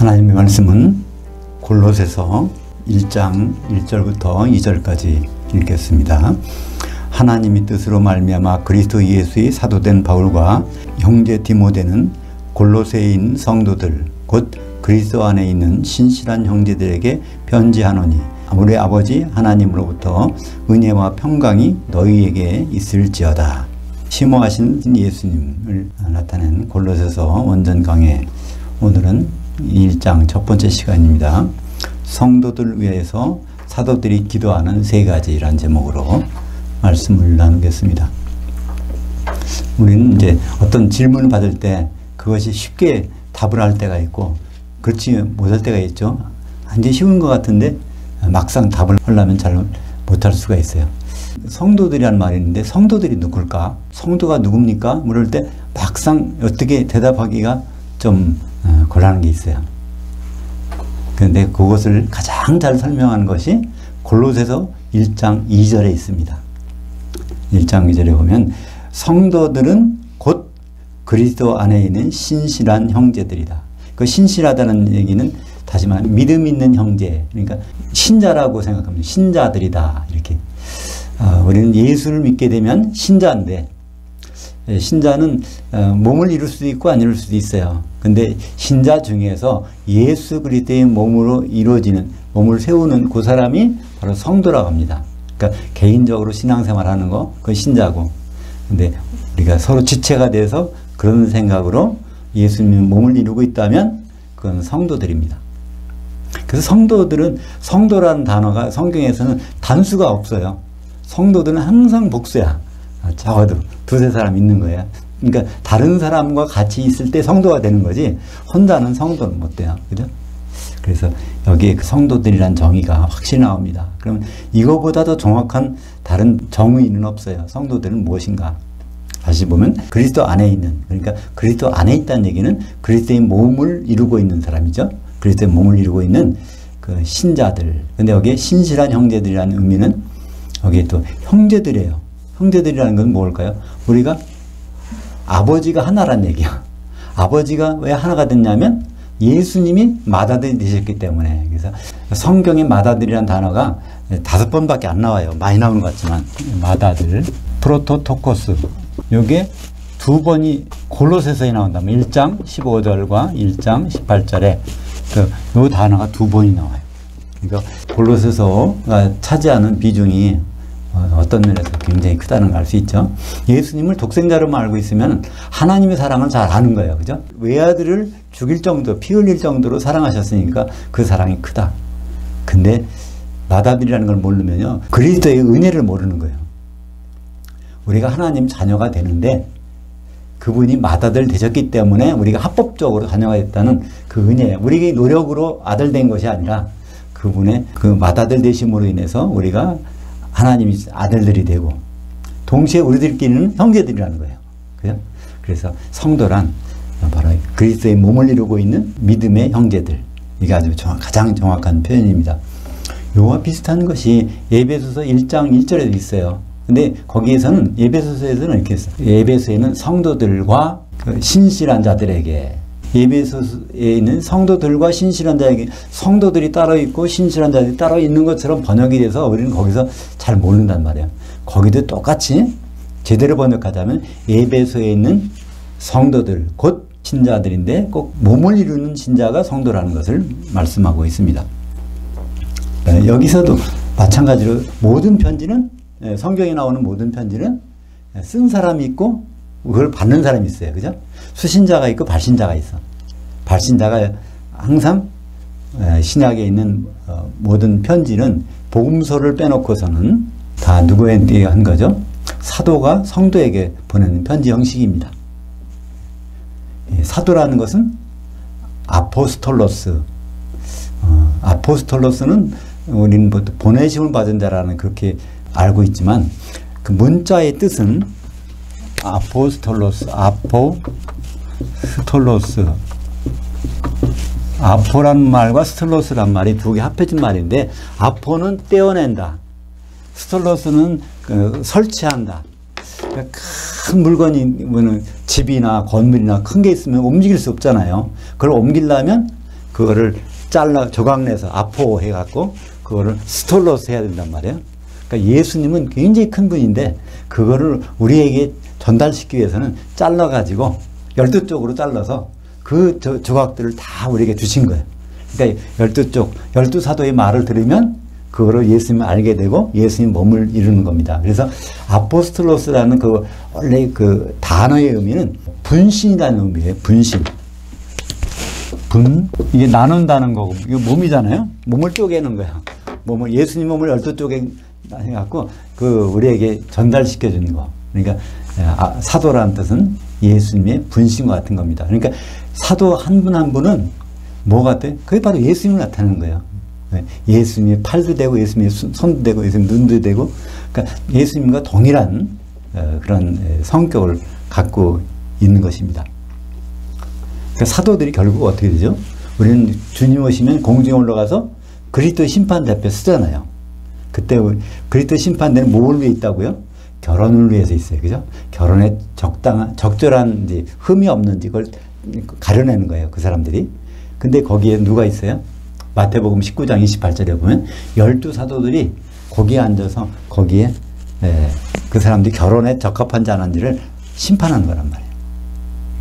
하나님의 말씀은 골로새서 1장 1절부터 2절까지 읽겠습니다. 하나님의 뜻으로 말미암아 그리스도 예수의 사도된 바울과 형제 디모데는 골로새에 있는 성도들 곧 그리스도 안에 있는 신실한 형제들에게 편지하노니 우리 아버지 하나님으로부터 은혜와 평강이 너희에게 있을지어다. 심오하신 예수님을 나타낸 골로새서 원전 강해, 오늘은 1장 첫 번째 시간입니다. 성도들 위해서 사도들이 기도하는 세 가지라는 제목으로 말씀을 나누겠습니다. 우리는 이제 어떤 질문을 받을 때 그것이 쉽게 답을 할 때가 있고 그렇지 못할 때가 있죠. 굉장히 쉬운 것 같은데 막상 답을 하려면 잘 못할 수가 있어요. 성도들이란 말이 있는데 성도들이 누굴까? 성도가 누굽니까? 물을 때 막상 어떻게 대답하기가 좀 곤란한 게 있어요. 그런데 그것을 가장 잘 설명하는 것이 골로새서 1장 2절에 있습니다. 1장 2절에 보면 성도들은 곧 그리스도 안에 있는 신실한 형제들이다. 그 신실하다는 얘기는 다시 말해 믿음 있는 형제, 그러니까 신자라고 생각합니다. 신자들이다 이렇게. 우리는 예수를 믿게 되면 신자인데 신자는 몸을 이룰 수도 있고 안 이룰 수도 있어요. 근데 신자 중에서 예수 그리스도의 몸으로 이루어지는, 몸을 세우는 그 사람이 바로 성도라고 합니다. 그러니까 개인적으로 신앙생활하는 거, 그건 신자고. 근데 우리가 서로 지체가 돼서 그런 생각으로 예수님 몸을 이루고 있다면 그건 성도들입니다. 그래서 성도들은, 성도라는 단어가 성경에서는 단수가 없어요. 성도들은 항상 복수야. 적어도 두세 사람 있는 거예요. 그러니까 다른 사람과 같이 있을 때 성도가 되는 거지 혼자는 성도는 못 돼요. 그죠? 그래서 여기에 그 성도들이란 정의가 확실히 나옵니다. 그러면 이거보다 더 정확한 다른 정의는 없어요. 성도들은 무엇인가? 다시 보면 그리스도 안에 있는, 그러니까 그리스도 안에 있다는 얘기는 그리스도의 몸을 이루고 있는 사람이죠. 그리스도의 몸을 이루고 있는 그 신자들. 근데 여기에 신실한 형제들이라는 의미는 여기에 또 형제들이에요. 형제들이라는 건 뭘까요? 우리가 아버지가 하나란 얘기야. 아버지가 왜 하나가 됐냐면 예수님이 맏아들이 되셨기 때문에. 그래서 성경에 맏아들이라는 단어가 5번밖에 안 나와요. 많이 나오는 것 같지만 맏아들, 프로토토코스, 요게 2번이 골로새서에 나온다면 1장 15절과 1장 18절에 요 단어가 2번이 나와요. 그러니까 골로새서가 차지하는 비중이 어떤 면에서 굉장히 크다는 걸 알 수 있죠. 예수님을 독생자로만 알고 있으면 하나님의 사랑을 잘 아는 거예요. 그죠? 외아들을 죽일 정도, 피 흘릴 정도로 사랑하셨으니까 그 사랑이 크다. 근데 맏아들이라는 걸 모르면요, 그리스도의 은혜를 모르는 거예요. 우리가 하나님 자녀가 되는데 그분이 맏아들 되셨기 때문에 우리가 합법적으로 자녀가 됐다는 그 은혜예요. 우리의 노력으로 아들 된 것이 아니라 그분의 그 맏아들 되심으로 인해서 우리가 하나님이 아들들이 되고 동시에 우리들끼리는 형제들이라는 거예요. 그죠? 그래서 성도란 바로 그리스도의 몸을 이루고 있는 믿음의 형제들. 이게 아주 가장 정확한 표현입니다. 요와 비슷한 것이 에베소서 1장 1절에도 있어요. 근데 거기에서는 에베소서에서는 이렇게 했어요. 에베소에는 성도들과 그 신실한 자들에게, 에베소에 있는 성도들과 신실한 자에게, 성도들이 따로 있고 신실한 자들이 따로 있는 것처럼 번역이 돼서 우리는 거기서 잘 모른단 말이에요. 거기도 똑같이 제대로 번역하자면 에베소에 있는 성도들, 곧 신자들인데 꼭 몸을 이루는 신자가 성도라는 것을 말씀하고 있습니다. 여기서도 마찬가지로 모든 편지는, 성경에 나오는 모든 편지는 쓴 사람이 있고 그걸 받는 사람이 있어요. 그죠? 수신자가 있고 발신자가 있어. 발신자가 항상 신약에 있는 모든 편지는 복음서를 빼놓고서는 다 누구에게 한 거죠? 사도가 성도에게 보내는 편지 형식입니다. 사도라는 것은 아포스톨로스. 아포스톨로스는 우리는 보내심을 받은 자라는 그렇게 알고 있지만 그 문자의 뜻은 아포스톨로스, 아포라는 말과 스톨로스란 말이 두 개 합해진 말인데, 아포는 떼어낸다, 스톨로스는 설치한다. 그러니까 큰 물건이, 집이나 건물이나 큰 게 있으면 움직일 수 없잖아요. 그걸 옮기려면 그거를 조각내서 아포해갖고 그거를 스톨로스 해야 된단 말이에요. 그러니까 예수님은 굉장히 큰 분인데 그거를 우리에게 전달시키기 위해서는 잘라가지고 12쪽으로 잘라서 그 조각들을 다 우리에게 주신 거예요. 그러니까 12쪽, 12사도의 말을 들으면 그거를 예수님을 알게 되고 예수님 몸을 이루는 겁니다. 그래서 아포스톨로스라는 그 원래 그 단어의 의미는 분신이라는 의미예요. 분신. 이게 나눈다는 거고, 이거 몸이잖아요. 몸을 쪼개는 거야. 몸을, 예수님 몸을 12쪽에 해갖고 그 우리에게 전달시켜 주는 거. 그러니까 사도라는 뜻은 예수님의 분신과 같은 겁니다. 그러니까 사도 한 분 한 분은 뭐 같아요? 그게 바로 예수님을 나타내는 거예요. 예수님의 팔도 되고 예수님의 손도 되고 예수님의 눈도 되고, 그러니까 예수님과 동일한 그런 성격을 갖고 있는 것입니다. 그러니까 사도들이 결국 어떻게 되죠? 우리는 주님 오시면 공중에 올라가서 그리스도 심판대 앞에 쓰잖아요. 그때 그리스도 심판대는 뭘 위해 있다고요? 결혼을 위해서 있어요. 그죠? 결혼에 적절한 이제 흠이 없는지 그걸 가려내는 거예요. 그 사람들이. 근데 거기에 누가 있어요? 마태복음 19장 28절에 보면 12사도들이 거기에 앉아서 거기에 그 사람들이 결혼에 적합한지 안 한지를 심판하는 거란 말이에요.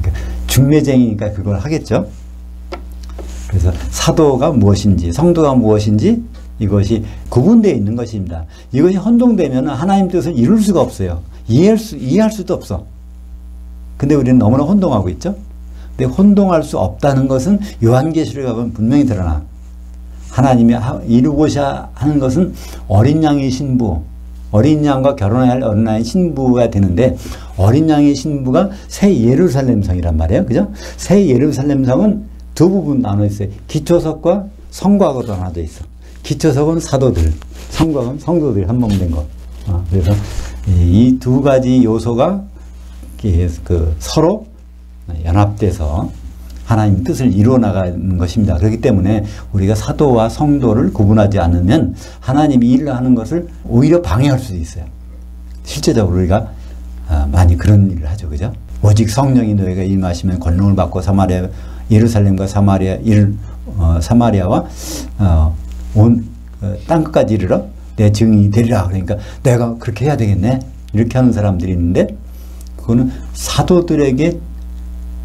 그러니까 중매쟁이니까 그걸 하겠죠. 그래서 사도가 무엇인지 성도가 무엇인지 이것이 구분되어 있는 것입니다. 이것이 혼동되면 하나님 뜻을 이룰 수가 없어요. 이해할 수도 없어. 근데 우리는 너무나 혼동하고 있죠. 근데 혼동할 수 없다는 것은 요한계시록에 보면 분명히 드러나. 하나님이 이루고자 하는 것은 어린 양의 신부, 어린 양과 결혼해야 할 어린 양의 신부가 되는데, 어린 양의 신부가 새 예루살렘 성이란 말이에요. 그죠? 새 예루살렘 성은 두 부분 나눠 있어요. 기초석과 성곽으로 나눠져 있어. 기초석은 사도들, 성곽은 성도들이 한 몸 된 거. 그래서 이 두 가지 요소가 서로 연합돼서 하나님 뜻을 이루어 나가는 것입니다. 그렇기 때문에 우리가 사도와 성도를 구분하지 않으면 하나님이 일을 하는 것을 오히려 방해할 수도 있어요. 실제적으로 우리가 많이 그런 일을 하죠. 그죠? 오직 성령이 너희가 임하시면 권능을 받고 예루살렘과 사마리아와 온 땅끝까지 이르러 내 증인이 되리라. 그러니까 내가 그렇게 해야 되겠네. 이렇게 하는 사람들이 있는데, 그거는 사도들에게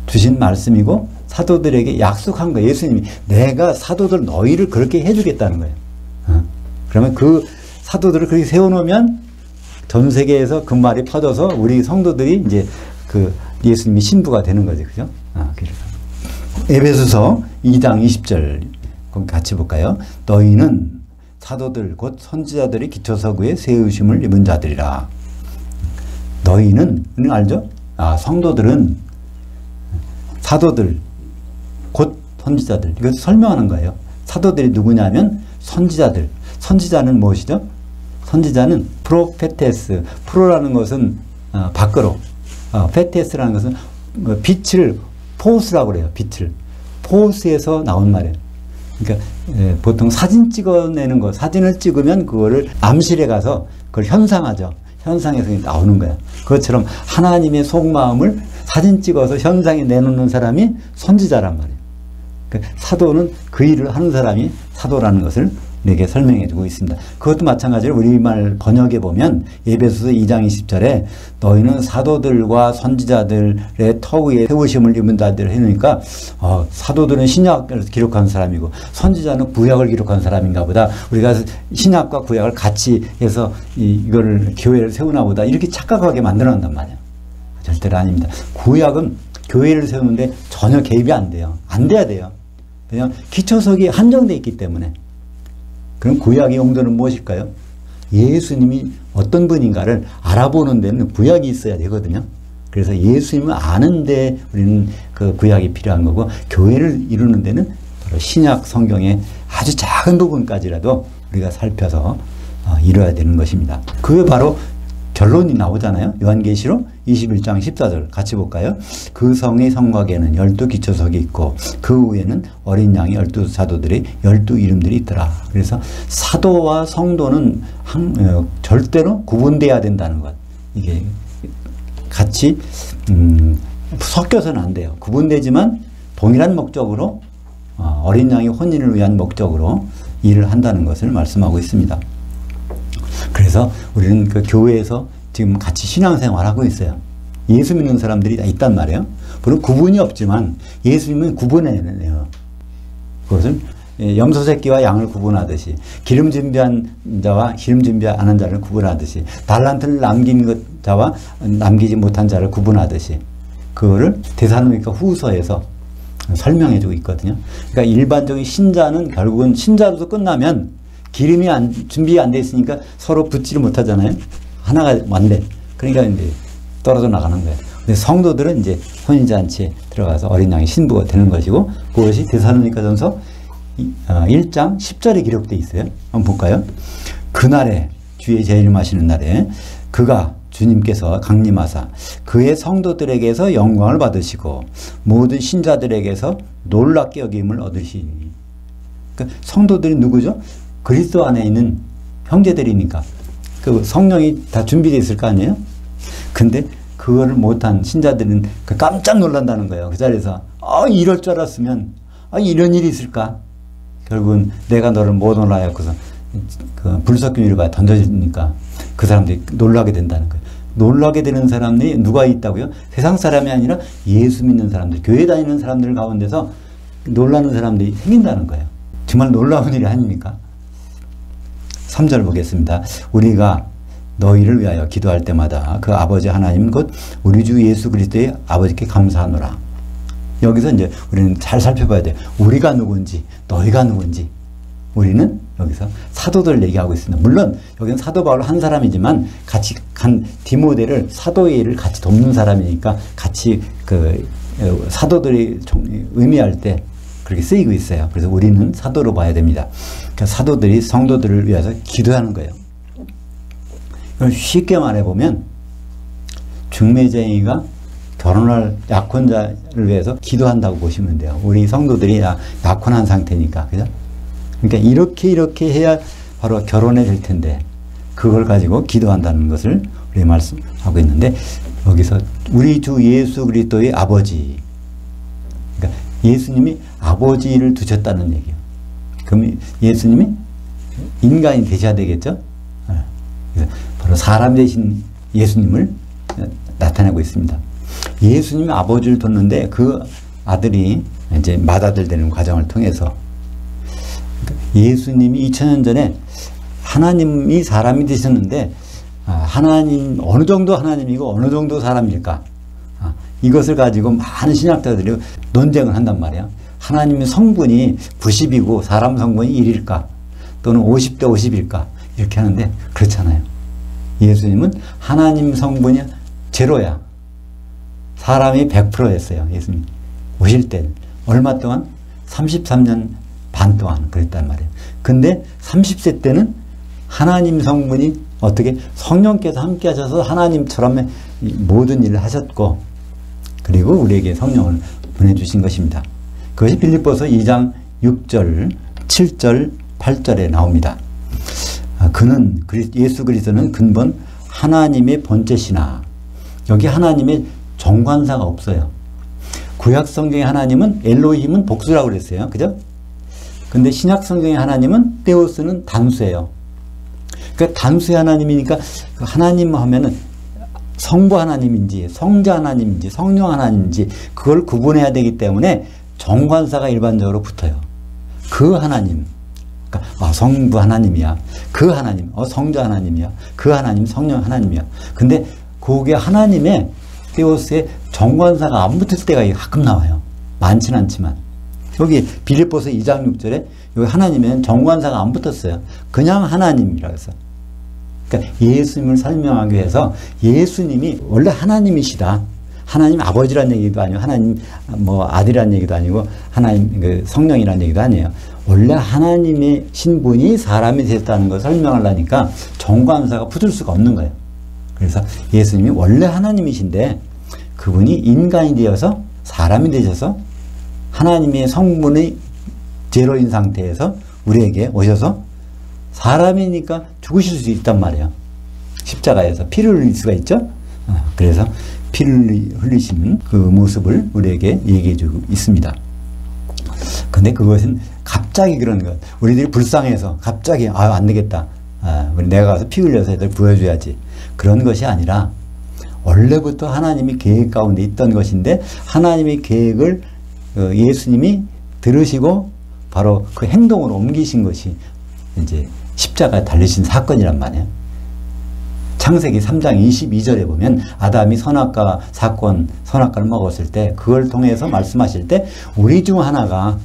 주신 말씀이고 사도들에게 약속한 거예요. 예수님이 내가 사도들 너희를 그렇게 해주겠다는 거예요. 그러면 그 사도들을 그렇게 세워놓으면 전 세계에서 그 말이 퍼져서 우리 성도들이 이제 그 예수님이 신부가 되는 거죠. 그죠? 에베소서 2장 20절 같이 볼까요? 너희는 사도들 곧 선지자들이 기초석 위에 세우심을 입은 자들이라. 너희는 알죠? 성도들은 사도들 곧 선지자들, 이것을 설명하는 거예요. 사도들이 누구냐면 선지자들. 선지자는 무엇이죠? 선지자는 프로페테스. 프로라는 것은 밖으로, 페테스라는 것은 빛을 포스라고 그래요. 빛을 포스에서 나온 말이에요. 그러니까 보통 사진 찍어내는 거, 사진을 찍으면 그거를 암실에 가서 그걸 현상하죠. 현상에서 나오는 거야. 그것처럼 하나님의 속마음을 사진 찍어서 현상에 내놓는 사람이 선지자란 말이에요. 그러니까 사도는 그 일을 하는 사람이 사도라는 것을 우리에게 설명해 주고 있습니다. 그것도 마찬가지로 우리말 번역에 보면 에베소서 2장 20절에 너희는 사도들과 선지자들의 터 위에 세우심을 입은 자들 해놓으니까 사도들은 신약을 기록한 사람이고 선지자는 구약을 기록한 사람인가 보다. 우리가 신약과 구약을 같이 해서 이걸 교회를 세우나 보다. 이렇게 착각하게 만들어 놓는단 말이에요. 절대로 아닙니다. 구약은 교회를 세우는데 전혀 개입이 안 돼요. 안 돼야 돼요. 왜냐하면 기초석이 한정되어 있기 때문에. 그럼 구약의 용도는 무엇일까요? 예수님이 어떤 분인가를 알아보는 데는 구약이 있어야 되거든요. 그래서 예수님을 아는데 우리는 그 구약이 필요한 거고, 교회를 이루는 데는 바로 신약 성경의 아주 작은 부분까지라도 우리가 살펴서 이루어야 되는 것입니다. 그게 바로 결론이 나오잖아요. 요한계시록 21장 14절 같이 볼까요? 그 성의 성곽에는 12기초석이 있고 그 위에는 어린 양의 12사도들의 12이름들이 있더라. 그래서 사도와 성도는 절대로 구분돼야 된다는 것. 이게 같이 섞여서는 안 돼요. 구분되지만 동일한 목적으로 어린 양의 혼인을 위한 목적으로 일을 한다는 것을 말씀하고 있습니다. 그래서 우리는 그 교회에서 지금 같이 신앙생활을 하고 있어요. 예수 믿는 사람들이 다 있단 말이에요. 물론 구분이 없지만 예수 믿으면 구분해내요. 그것을 염소 새끼와 양을 구분하듯이, 기름 준비한 자와 기름 준비 안 한 자를 구분하듯이, 달란트를 남긴 자와 남기지 못한 자를 구분하듯이, 그거를 데살로니가 후서에서 설명해 주고 있거든요. 그러니까 일반적인 신자는 결국은 신자로서 끝나면 기름이 준비 안 돼 있으니까 서로 붙지를 못하잖아요. 하나가 완대. 그러니까 이제 떨어져 나가는 거예요. 근데 성도들은 이제 혼인잔치에 들어가서 어린 양의 신부가 되는 것이고, 그것이 데살로니가전서 1장 10절에 기록되어 있어요. 한번 볼까요? 그날에, 주의 재림하시는 날에 그가, 주님께서 강림하사 그의 성도들에게서 영광을 받으시고 모든 신자들에게서 놀랍게 여김을 얻으시니. 그러니까 성도들이 누구죠? 그리스도 안에 있는 형제들이니까 그 성령이 다 준비되어 있을 거 아니에요? 근데 그거를 못한 신자들은 깜짝 놀란다는 거예요. 그 자리에서 이럴 줄 알았으면 이런 일이 있을까? 결국은 내가 너를 못 올라였고서 그 불석금 위로 던져지니까 그 사람들이 놀라게 된다는 거예요. 놀라게 되는 사람들이 누가 있다고요? 세상 사람이 아니라 예수 믿는 사람들, 교회 다니는 사람들 가운데서 놀라는 사람들이 생긴다는 거예요. 정말 놀라운 일이 아닙니까? 3절 보겠습니다. 우리가 너희를 위하여 기도할 때마다 그 아버지 하나님 곧 우리 주 예수 그리스도의 아버지께 감사하노라. 여기서 이제 우리는 잘 살펴봐야 돼요. 우리가 누군지, 너희가 누군지. 우리는 여기서 사도들 얘기하고 있습니다. 물론 여기는 사도 바울 한 사람이지만 같이 간 디모데를, 사도의 일을 같이 돕는 사람이니까 같이 그 사도들이 의미할 때 그렇게 쓰이고 있어요. 그래서 우리는 사도로 봐야 됩니다. 그러니까 사도들이 성도들을 위해서 기도하는 거예요. 쉽게 말해보면 중매쟁이가 결혼할 약혼자를 위해서 기도한다고 보시면 돼요. 우리 성도들이 약혼한 상태니까. 그죠? 그러니까 이렇게 해야 바로 결혼이 될 텐데 그걸 가지고 기도한다는 것을 우리 말씀하고 있는데, 여기서 우리 주 예수 그리스도의 아버지, 그러니까 예수님이 아버지를 두셨다는 얘기예요. 그럼 예수님이 인간이 되셔야 되겠죠? 그래서 바로 사람 되신 예수님을 나타내고 있습니다. 예수님이 아버지를 뒀는데 그 아들이 이제 맏아들 되는 과정을 통해서 예수님이 2000년 전에 하나님이 사람이 되셨는데 하나님, 어느 정도 하나님이고 어느 정도 사람일까? 이것을 가지고 많은 신학자들이 논쟁을 한단 말이에요. 하나님의 성분이 90이고 사람 성분이 1일까? 또는 50대 50일까? 이렇게 하는데 그렇잖아요. 예수님은 하나님 성분이 제로야. 사람이 100%였어요. 예수님 오실 때 얼마 동안? 33년 반 동안 그랬단 말이에요. 근데 30세 때는 하나님 성분이 어떻게 성령께서 함께 하셔서 하나님처럼 모든 일을 하셨고, 그리고 우리에게 성령을 보내주신 것입니다. 그것이 빌립보서 2장 6절, 7절, 8절에 나옵니다. 그는, 예수 그리스도는 근본 하나님의 본체시나. 여기 하나님의 정관사가 없어요. 구약 성경의 하나님은 엘로힘은 복수라고 그랬어요. 그죠? 근데 신약 성경의 하나님은 데오스는 단수예요. 그러니까 단수의 하나님이니까 하나님 하면은 성부 하나님인지 성자 하나님인지 성령 하나님인지 그걸 구분해야 되기 때문에 정관사가 일반적으로 붙어요. 그 하나님, 그러니까 성부 하나님이야. 그 하나님, 성자 하나님이야. 그 하나님, 성령 하나님이야. 근데 그게 하나님의 데오스의 정관사가 안 붙을 때가 가끔 나와요. 많지는 않지만. 여기 빌립보서 2장 6절에 여기 하나님에는 정관사가 안 붙었어요. 그냥 하나님이라고 해서. 그러니까 예수님을 설명하기 위해서 예수님이 원래 하나님이시다. 하나님 아버지란 얘기도 아니고 하나님 아들이란 얘기도 아니고 하나님 성령이란 얘기도 아니에요. 원래 하나님의 신분이 사람이 됐다는 걸 설명하려니까 정관사가 붙을 수가 없는 거예요. 그래서 예수님이 원래 하나님이신데 그분이 인간이 되어서 사람이 되셔서 하나님의 성분의 제로인 상태에서 우리에게 오셔서 사람이니까 죽으실 수 있단 말이에요. 십자가에서 피를 흘릴 수가 있죠. 그래서 피를 흘리시는 그 모습을 우리에게 얘기해 주고 있습니다. 근데 그것은 갑자기 그런 것. 우리들이 불쌍해서 갑자기 안 되겠다. 우리 내가 가서 피 흘려서 애들 구해줘야지. 그런 것이 아니라 원래부터 하나님이 계획 가운데 있던 것인데 하나님의 계획을 예수님이 들으시고 바로 그 행동으로 옮기신 것이 이제 십자가에 달리신 사건이란 말이에요. 창세기 3장 22절에 보면 아담이 선악과 사건, 선악과를 먹었을 때 그걸 통해서 말씀하실 때 우리 중 하나가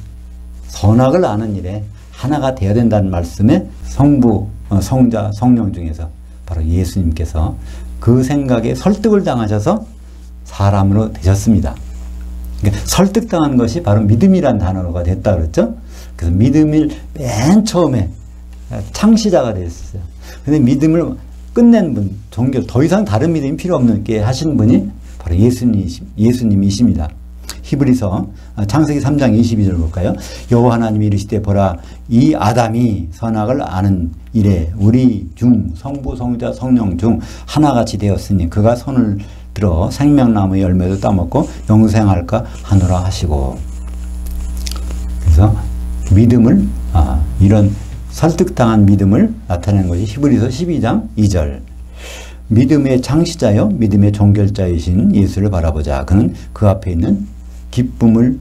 선악을 아는 일에 하나가 되어야 된다는 말씀에 성부, 성자, 성령 중에서 바로 예수님께서 그 생각에 설득을 당하셔서 사람으로 되셨습니다. 그러니까 설득당한 것이 바로 믿음이란 단어가 됐다 그랬죠. 그래서 믿음을 맨 처음에 창시자가 됐어요. 근데 믿음을 끝낸 분, 종교, 더 이상 다른 믿음이 필요 없게 하신 분이 바로 예수님이십니다. 히브리서 창세기 3장 22절 볼까요? 여호와 하나님이 이르시되 보라 이 아담이 선악을 아는 이래 우리 중 성부 성자 성령 중 하나같이 되었으니 그가 손을 들어 생명나무의 열매도 따먹고 영생할까 하노라 하시고. 그래서 믿음을 이런 설득당한 믿음을 나타내는 것이 히브리서 12장 2절. 믿음의 창시자요 믿음의 종결자이신 예수를 바라보자. 그는 그 앞에 있는 기쁨을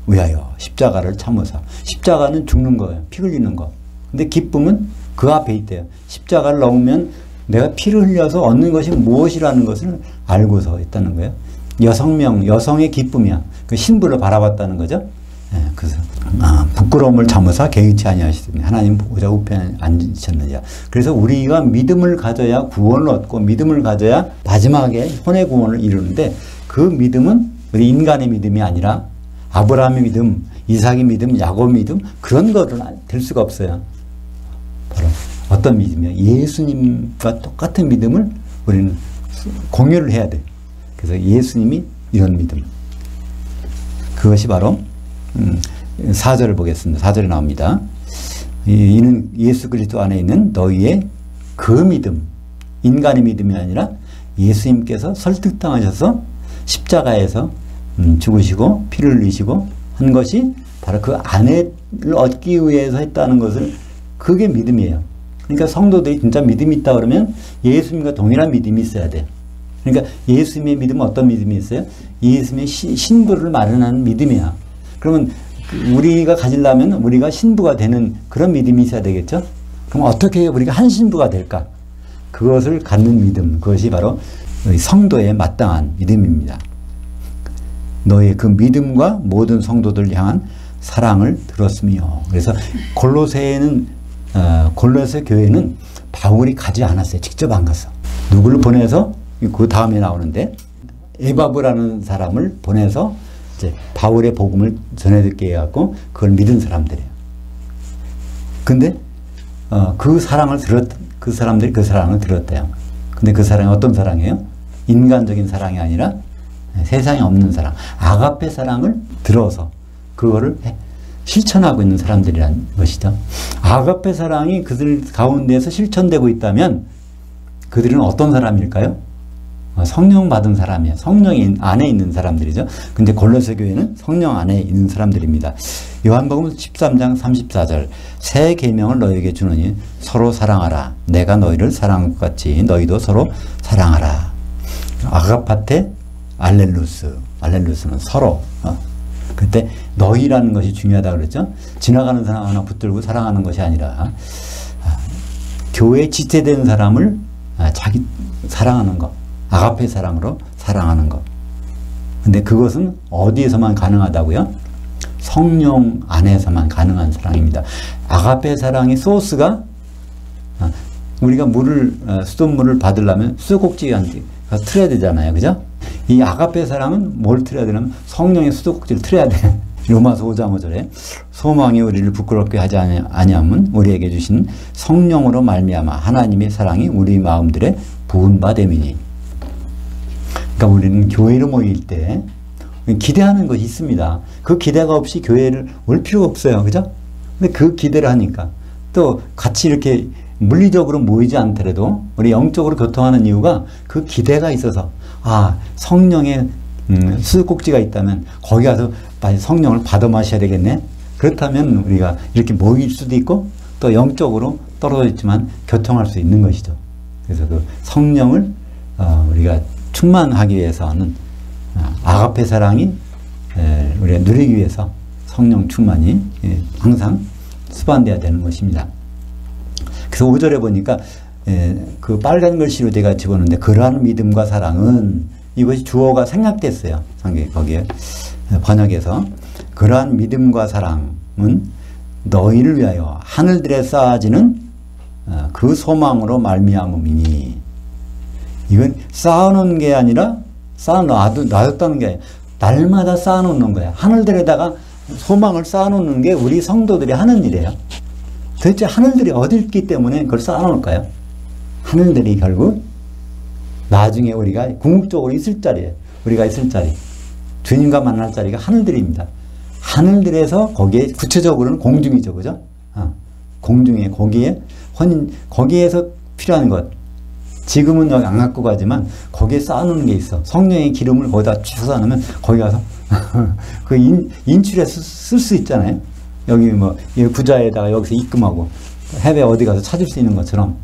위하여 십자가를 참으사. 십자가는 죽는 거예요. 피 흘리는 거. 근데 기쁨은 그 앞에 있대요. 십자가를 넘으면 내가 피를 흘려서 얻는 것이 무엇이라는 것을 알고서 했다는 거예요. 여성의 기쁨이야. 그 신부를 바라봤다는 거죠. 그래서 부끄러움을 참으사 개의치 아니하시더니 하나님 보좌 우편에 앉으셨느냐. 그래서 우리가 믿음을 가져야 구원을 얻고 믿음을 가져야 마지막에 혼의 구원을 이루는데 그 믿음은 우리 인간의 믿음이 아니라 아브라함의 믿음, 이삭의 믿음, 야곱의 믿음 그런 것은 될 수가 없어요. 바로 어떤 믿음이요? 예수님과 똑같은 믿음을 우리는 공유를 해야 돼. 그래서 예수님이 이런 믿음. 그것이 바로 4절을 보겠습니다. 4절에 나옵니다. 이는 예수 그리스도 안에 있는 너희의 그 믿음, 인간의 믿음이 아니라 예수님께서 설득당하셔서 십자가에서 죽으시고 피를 흘리시고 한 것이 바로 그 안에를 얻기 위해서 했다는 것을 그게 믿음이에요. 그러니까 성도들이 진짜 믿음이 있다 그러면 예수님과 동일한 믿음이 있어야 돼요. 그러니까 예수님의 믿음은 어떤 믿음이 있어요? 예수님의 신부를 마련하는 믿음이야. 그러면 우리가 가지려면 우리가 신부가 되는 그런 믿음이 있어야 되겠죠? 그럼 어떻게 우리가 한 신부가 될까? 그것을 갖는 믿음, 그것이 바로 성도의 마땅한 믿음입니다. 너의 그 믿음과 모든 성도들을 향한 사랑을 들었으며. 그래서 골로새 교회는 바울이 가지 않았어요. 직접 안 갔어. 누구를 보내서 그 다음에 나오는데 에바브라는 사람을 보내서 이제 바울의 복음을 전해듣게 해갖고 그걸 믿은 사람들이에요. 근데 그 사람들이 그 사랑을 들었대요. 근데 그 사랑이 어떤 사랑이에요? 인간적인 사랑이 아니라 세상에 없는 사랑, 아가페 사랑을 들어서 그거를 실천하고 있는 사람들이라는 것이죠. 아가페 사랑이 그들 가운데서 실천되고 있다면 그들은 어떤 사람일까요? 성령 받은 사람이에요. 성령 안에 있는 사람들이죠. 근데 골로새 교회는 성령 안에 있는 사람들입니다. 요한복음 13장 34절 새 계명을 너희에게 주노니 서로 사랑하라. 내가 너희를 사랑한 것 같이 너희도 서로 사랑하라. 아가파테 알렐루스는 서로. 그때 너희라는 것이 중요하다고 그랬죠. 지나가는 사람 하나 붙들고 사랑하는 것이 아니라 교회에 지체된 사람을 자기 사랑하는 것, 아가페 사랑으로 사랑하는 것. 근데 그것은 어디에서만 가능하다고요? 성령 안에서만 가능한 사랑입니다. 아가페 사랑의 소스가 우리가 수돗물을 받으려면 수도꼭지한테 틀어야 되잖아요. 그죠? 이 아가페 사랑은 뭘 틀어야 되냐면 성령의 수도꼭지를 틀어야 돼. 로마서 5장 5절에 소망이 우리를 부끄럽게 하지 아니함은 우리에게 주신 성령으로 말미암아 하나님의 사랑이 우리 마음들에 부은 바 됨이니. 그러니까 우리는 교회로 모일 때 기대하는 것이 있습니다. 그 기대가 없이 교회를 올 필요가 없어요. 그죠? 근데 그 기대를 하니까 또 같이 이렇게 물리적으로 모이지 않더라도 우리 영적으로 교통하는 이유가 그 기대가 있어서 성령의 수도꼭지가 있다면 거기 가서 성령을 받아 마셔야 되겠네. 그렇다면 우리가 이렇게 모일 수도 있고 또 영적으로 떨어져 있지만 교통할 수 있는 것이죠. 그래서 그 성령을 우리가 충만하기 위해서는 아가페 사랑이 우리가 누리기 위해서 성령 충만이 항상 수반돼야 되는 것입니다. 그래서 5절에 보니까 그 빨간 글씨로 제가 집었는데 그러한 믿음과 사랑은 이것이 주어가 생략됐어요. 거기에 번역에서 그러한 믿음과 사랑은 너희를 위하여 하늘들에 쌓아지는 그 소망으로 말미암음이니 이건 쌓아놓은 게 아니라 놔뒀다는 게 아니라 날마다 쌓아놓는 거야. 하늘들에다가 소망을 쌓아놓는 게 우리 성도들이 하는 일이에요. 도대체 하늘들이 어디 있기 때문에 그걸 쌓아놓을까요? 하늘들이 결국 나중에 우리가 궁극적으로 있을 자리예요. 우리가 있을 자리. 주님과 만날 자리가 하늘들입니다. 하늘들에서 거기에 구체적으로는 공중이죠. 그죠? 공중에 거기에서 필요한 것. 지금은 여기 안 갖고 가지만 거기에 쌓아놓는 게 있어. 성령의 기름을 거기다 쭉 쌓아놓으면 거기 가서 그 인출해서 쓸 수 있잖아요. 여기 뭐 부자에다가 여기서 입금하고 해외 어디 가서 찾을 수 있는 것처럼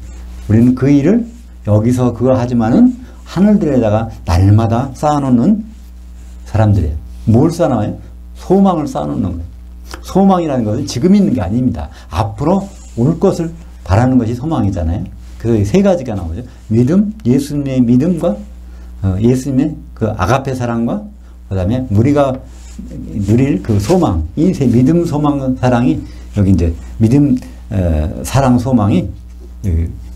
우리는 그 일을 여기서 그거 하지만은 하늘들에다가 날마다 쌓아놓는 사람들이에요. 뭘 쌓아놔요? 소망을 쌓아놓는 거예요. 소망이라는 것은 지금 있는 게 아닙니다. 앞으로 올 것을 바라는 것이 소망이잖아요. 그래서 세 가지가 나오죠. 믿음, 예수님의 믿음과 예수님의 그 아가페 사랑과 그 다음에 우리가 누릴 그 소망, 이 세 믿음, 소망, 사랑이 여기 이제 믿음, 사랑, 소망이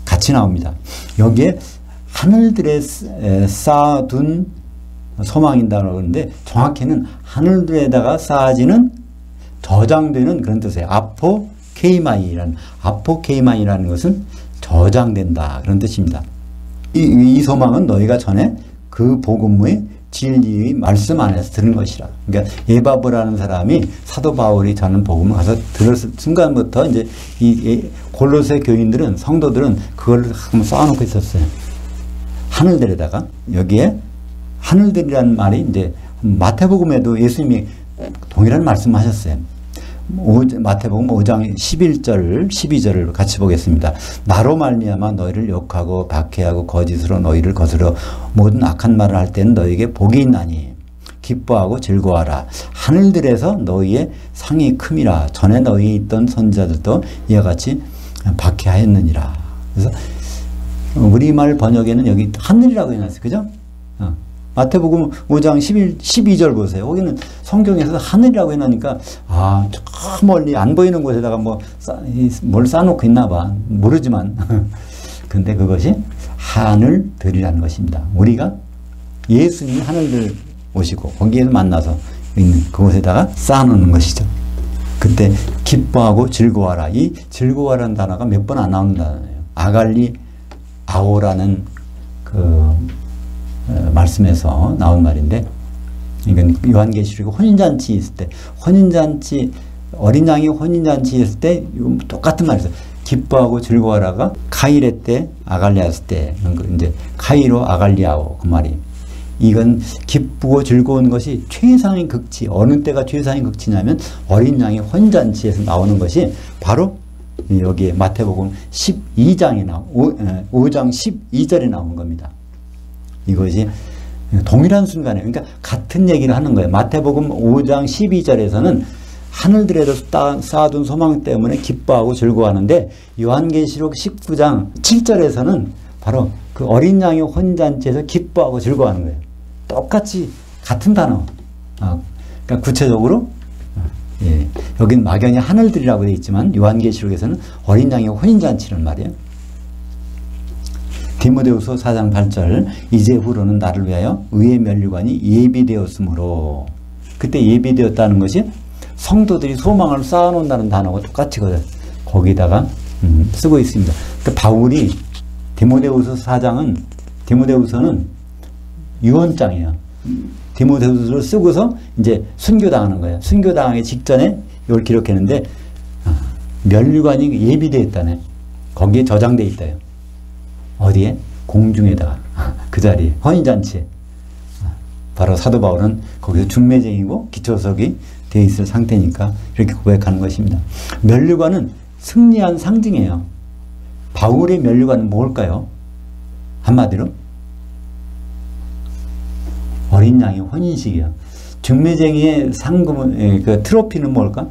같이 나옵니다. 여기에 하늘들에 쌓아둔 소망이라고 하는데 정확히는 하늘들에다가 쌓아지는 저장되는 그런 뜻이에요. 아포케이마이라는 것은 저장된다 그런 뜻입니다. 이 소망은 너희가 전에 그 복음의 진리의 말씀 안에서 들은 것이라. 그러니까 에바브라는 사람이 사도 바울이 전한 복음을 가서 들었을 순간부터 이제 이 골로새 교인들은 성도들은 그걸 한번 쌓아놓고 있었어요. 하늘들에다가 여기에 하늘들이라는 말이 이제 마태복음에도 예수님이 동일한 말씀하셨어요. 마태복음 5장 11절 12절을 같이 보겠습니다. 나로 말미암아 너희를 욕하고 박해하고 거짓으로 너희를 거스려 모든 악한 말을 할 때는 너희에게 복이 있나니 기뻐하고 즐거워하라. 하늘들에서 너희의 상이 큼이라. 전에 너희 있던 선지자들도 이와 같이 박해하였느니라. 그래서 우리말 번역에는 여기 하늘이라고 해놨어요. 그죠? 마태복음 5장 12절 보세요. 거기는 성경에서 하늘이라고 해놓으니까 저 멀리 안 보이는 곳에다가 뭘 쌓아놓고 있나 봐. 모르지만 근데 그것이 하늘들이라는 것입니다. 우리가 예수님이 하늘들 오시고 거기에서 만나서 있는 그곳에다가 쌓아놓는 것이죠. 그때 기뻐하고 즐거워하라. 이 즐거워하라는 단어가 몇 번 안 나오는 단어예요. 아갈리 아오라는 말씀에서 나온 말인데 이건 요한계시록 혼인잔치 있을 때 어린 양이 혼인잔치 있을 때 똑같은 말이죠. 기뻐하고 즐거워하라가 카이레 때 아갈리아스 때 이제 카이로 아갈리아오 그 말이 이건 기쁘고 즐거운 것이 최상의 극치. 어느 때가 최상의 극치냐면 어린 양의 혼인잔치에서 나오는 것이 바로 여기에 마태복음 12장에 5장 12절에 나온 겁니다. 이것이 동일한 순간에 그러니까 같은 얘기를 하는 거예요. 마태복음 5장 12절에서는 하늘들에도 쌓아둔 소망 때문에 기뻐하고 즐거워하는데 요한계시록 19장 7절에서는 바로 그 어린 양의 혼잔치에서 기뻐하고 즐거워하는 거예요. 똑같이 같은 단어. 그러니까 구체적으로 여긴 막연히 하늘들이라고 되어 있지만 요한계시록에서는 어린 양의 혼인잔치란 말이에요. 디모데후서 4장 8절 이제 후로는 나를 위하여 의의 면류관이 예비되었으므로 그때 예비되었다는 것이 성도들이 소망을 쌓아놓는다는 단어가 똑같이거든. 거기다가 쓰고 있습니다. 그러니까 바울이 디모데후서 4장은 디모데후서는 유언장이에요. 디모데후서를 쓰고서 이제 순교당하는 거예요. 순교당하기 직전에 이걸 기록했는데 면류관이 예비되어 있다네. 거기에 저장되어 있다요. 어디에? 공중에다가 그 자리에 혼인잔치에 바로 사도 바울은 거기서 중매쟁이고 기초석이 되어 있을 상태니까 이렇게 고백하는 것입니다. 면류관은 승리한 상징이에요. 바울의 면류관은 뭘까요? 한마디로 어린 양의 혼인식이야. 중매쟁이의 상금은 그 트로피는 뭘까?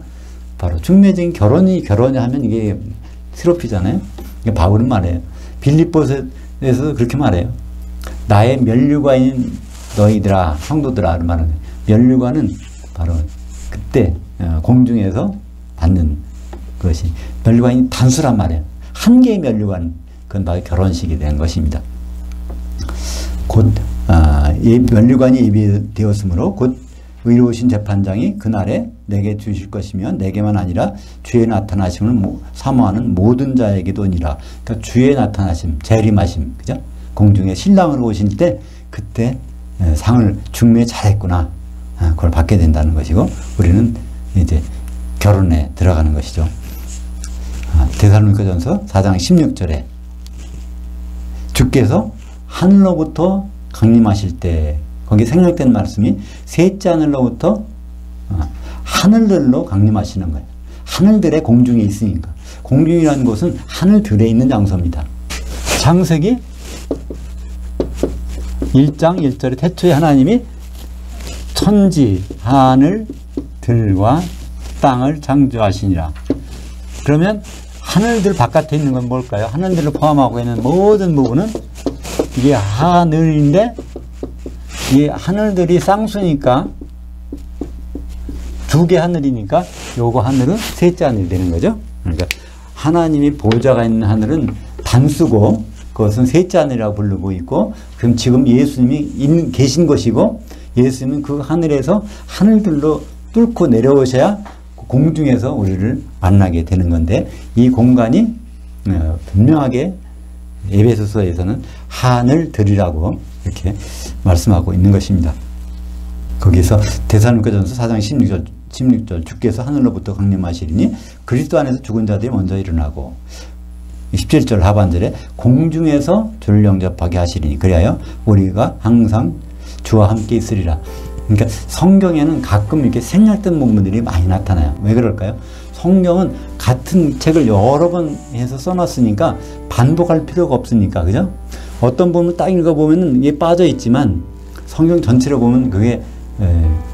바로 중매쟁이 결혼이 하면 이게 트로피잖아요. 이게 바울은 말해요. 빌립보서에서 그렇게 말해요. 나의 면류관인 너희들아, 성도들아 말하는 거예요. 면류관은 바로 그때 공중에서 받는 것이 면류관이 단수란 말이에요. 한 개의 면류관, 그건 바로 결혼식이 된 것입니다. 곧 면류관이 예비되었으므로 곧 의로우신 재판장이 그날에 내게 주실 것이며 내게만 아니라 주의 나타나심을 사모하는 모든 자에게도니라. 그러니까 주의 나타나심, 재림하심, 그죠? 공중에 신랑으로 오실 때 그때 상을 중매 잘했구나, 그걸 받게 된다는 것이고, 우리는 이제 결혼에 들어가는 것이죠. 데살로니가전서 4장 16절에 주께서 하늘로부터 강림하실 때, 거기 생략된 말씀이 셋째 하늘로부터 하늘들로 강림하시는 거예요. 하늘들의 공중에 있으니까. 공중이라는 곳은 하늘들에 있는 장소입니다. 창세기 1장 1절에 태초에 하나님이 천지, 하늘들과 땅을 창조하시니라. 그러면 하늘들 바깥에 있는 건 뭘까요? 하늘들을 포함하고 있는 모든 부분은 이게 하늘인데, 이 하늘들이 쌍수니까 두 개 하늘이니까 요거 하늘은 셋째 하늘이 되는 거죠. 그러니까 하나님이 보좌가 있는 하늘은 단수고 그것은 셋째 하늘이라고 부르고 있고, 그럼 지금 예수님이 계신 것이고, 예수님은 그 하늘에서 하늘들로 뚫고 내려오셔야 공중에서 우리를 만나게 되는 건데, 이 공간이 분명하게 에베소서에서는 하늘들이라고 이렇게 말씀하고 있는 것입니다. 거기서 데살로니가전서 4장 16절 주께서 하늘로부터 강림하시리니 그리스도 안에서 죽은 자들이 먼저 일어나고, 17절 하반절에 공중에서 주를 영접하게 하시리니 그리하여 우리가 항상 주와 함께 있으리라. 그러니까 성경에는 가끔 이렇게 생략된 부분들이 많이 나타나요. 왜 그럴까요? 성경은 같은 책을 여러 번 해서 써놨으니까 반복할 필요가 없으니까, 그죠? 어떤 부분 딱 읽어보면 이게 빠져 있지만 성경 전체를 보면 그게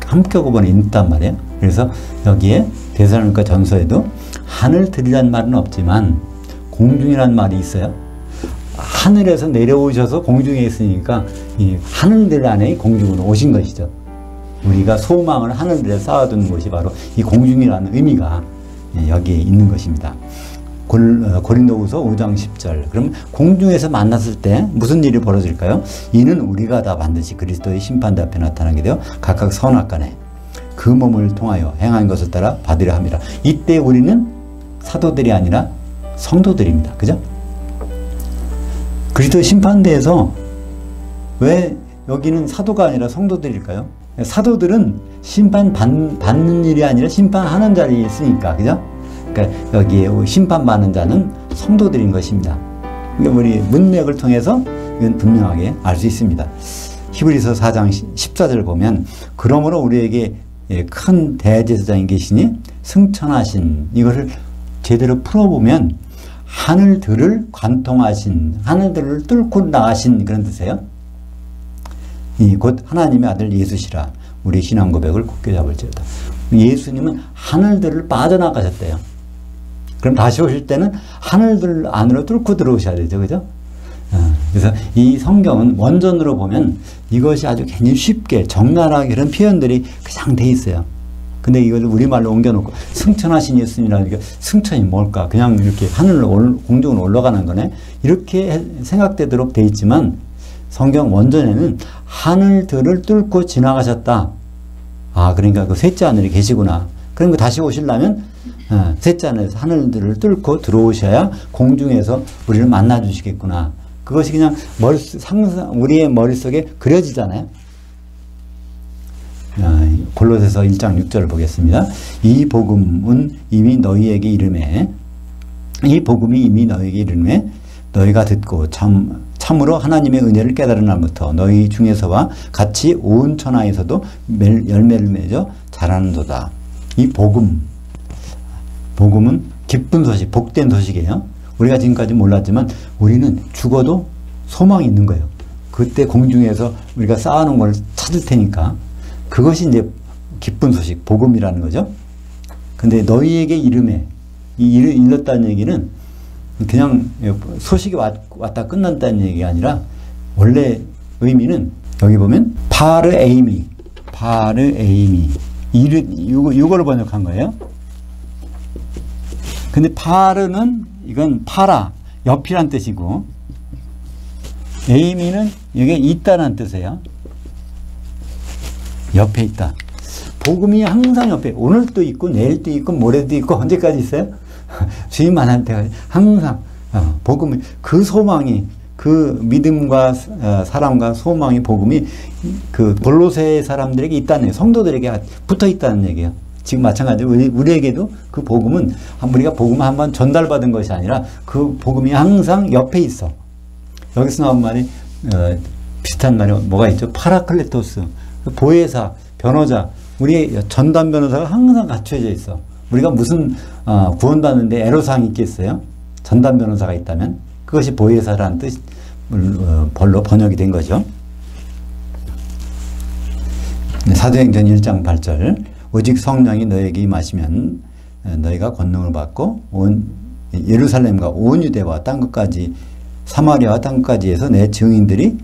한꺼번에 있단 말이에요. 그래서 여기에 데살로니가 전서에도 하늘들이란 말은 없지만 공중이란 말이 있어요. 하늘에서 내려오셔서 공중에 있으니까 이 하늘들 안에 공중으로 오신 것이죠. 우리가 소망을 하늘들에 쌓아두는 것이 바로 이 공중이라는 의미가 여기에 있는 것입니다. 고린도후서 5장 10절. 그럼 공중에서 만났을 때 무슨 일이 벌어질까요? 이는 우리가 다 반드시 그리스도의 심판대 앞에 나타나게 되어 각각 선악간에 그 몸을 통하여 행한 것을 따라 받으려 함이라. 이때 우리는 사도들이 아니라 성도들입니다. 그죠? 그리스도의 심판대에서 왜 여기는 사도가 아니라 성도들일까요? 사도들은 심판 받는 일이 아니라 심판하는 자리에 있으니까, 그죠? 그러니까 여기에 심판받는 자는 성도들인 것입니다. 그러니까 우리 문맥을 통해서 이건 분명하게 알 수 있습니다. 히브리서 4장 14절 보면 그러므로 우리에게 큰 대제사장이 계시니 승천하신, 이것을 제대로 풀어보면 하늘들을 관통하신, 하늘들을 뚫고 나가신 그런 뜻이에요. 곧 하나님의 아들 예수시라. 우리 신앙 고백을 굳게 잡을지어다. 예수님은 하늘들을 빠져나가셨대요. 그럼 다시 오실 때는 하늘들 안으로 뚫고 들어오셔야 되죠. 그죠? 그래서 이 성경은 원전으로 보면 이것이 아주 굉장히 쉽게 적나라하게 그런 표현들이 그냥 돼 있어요. 근데 이걸 우리말로 옮겨놓고 승천하신 예수님이라니까 승천이 뭘까? 그냥 이렇게 하늘로 공중으로 올라가는 거네? 이렇게 생각되도록 돼 있지만 성경 원전에는 하늘들을 뚫고 지나가셨다. 아, 그러니까 그 셋째 하늘에 계시구나. 그러니까 다시 오시려면 셋째 하늘에서 하늘들을 뚫고 들어오셔야 공중에서 우리를 만나 주시겠구나. 그것이 그냥 우리의 머릿속에 그려지잖아요. 골로새서 1장 6절을 보겠습니다. 이 복음이 이미 너희에게 이르매 너희가 듣고 참으로 하나님의 은혜를 깨달은 날부터 너희 중에서와 같이 온 천하에서도 열매를 맺어 자라는도다. 이 복음은 기쁜 소식, 복된 소식이에요. 우리가 지금까지 몰랐지만 우리는 죽어도 소망이 있는 거예요. 그때 공중에서 우리가 쌓아놓은 걸 찾을 테니까 그것이 이제 기쁜 소식, 복음이라는 거죠. 근데 너희에게 이름에 일렀다는 얘기는 그냥 소식이 왔다 끝난다는 얘기가 아니라 원래 의미는 여기 보면 파르에이미 이거를 번역한 거예요. 근데 파르는 이건 파라 옆이란 뜻이고 에이미는 이게 있다는 뜻이에요. 옆에 있다. 복음이 항상 옆에 오늘도 있고 내일도 있고 모레도 있고 언제까지 있어요? 주님만 할 때가 항상 복음이 그 소망이 그 믿음과 사랑과 소망이 복음이 그 골로새 사람들에게 있다는 얘기예요. 성도들에게 붙어 있다는 얘기예요. 지금 마찬가지로 우리에게도 그 복음은 우리가 복음을 한번 전달받은 것이 아니라 그 복음이 항상 옆에 있어. 여기서 나온 말이 비슷한 말이 뭐가 있죠? 파라클레토스, 보혜사, 변호자, 우리의 전담 변호사가 항상 갖춰져 있어. 우리가 무슨 구원받는데 애로사항이 있겠어요? 전담 변호사가 있다면 그것이 보혜사라는 뜻로 번역이 된 거죠. 사도행전 1장 8절 오직 성령이 너에게 임하시면 너희가 권능을 받고 온 예루살렘과 온 유대와 땅 끝까지 사마리아와 땅 끝까지에서 내 증인들이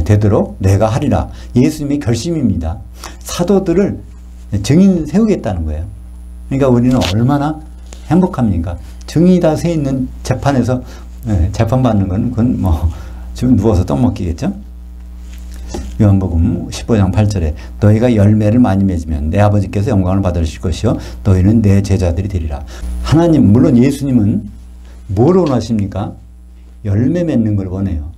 되도록 내가 하리라. 예수님의 결심입니다. 사도들을 증인 세우겠다는 거예요. 그러니까 우리는 얼마나 행복합니까? 증인이 다 서 있는 재판에서 재판받는 건 그건 뭐 지금 누워서 떡 먹기겠죠? 요한복음 15장 8절에 너희가 열매를 많이 맺으면 내 아버지께서 영광을 받으실 것이요 너희는 내 제자들이 되리라. 하나님 물론 예수님은 뭘 원하십니까? 열매 맺는 걸 원해요.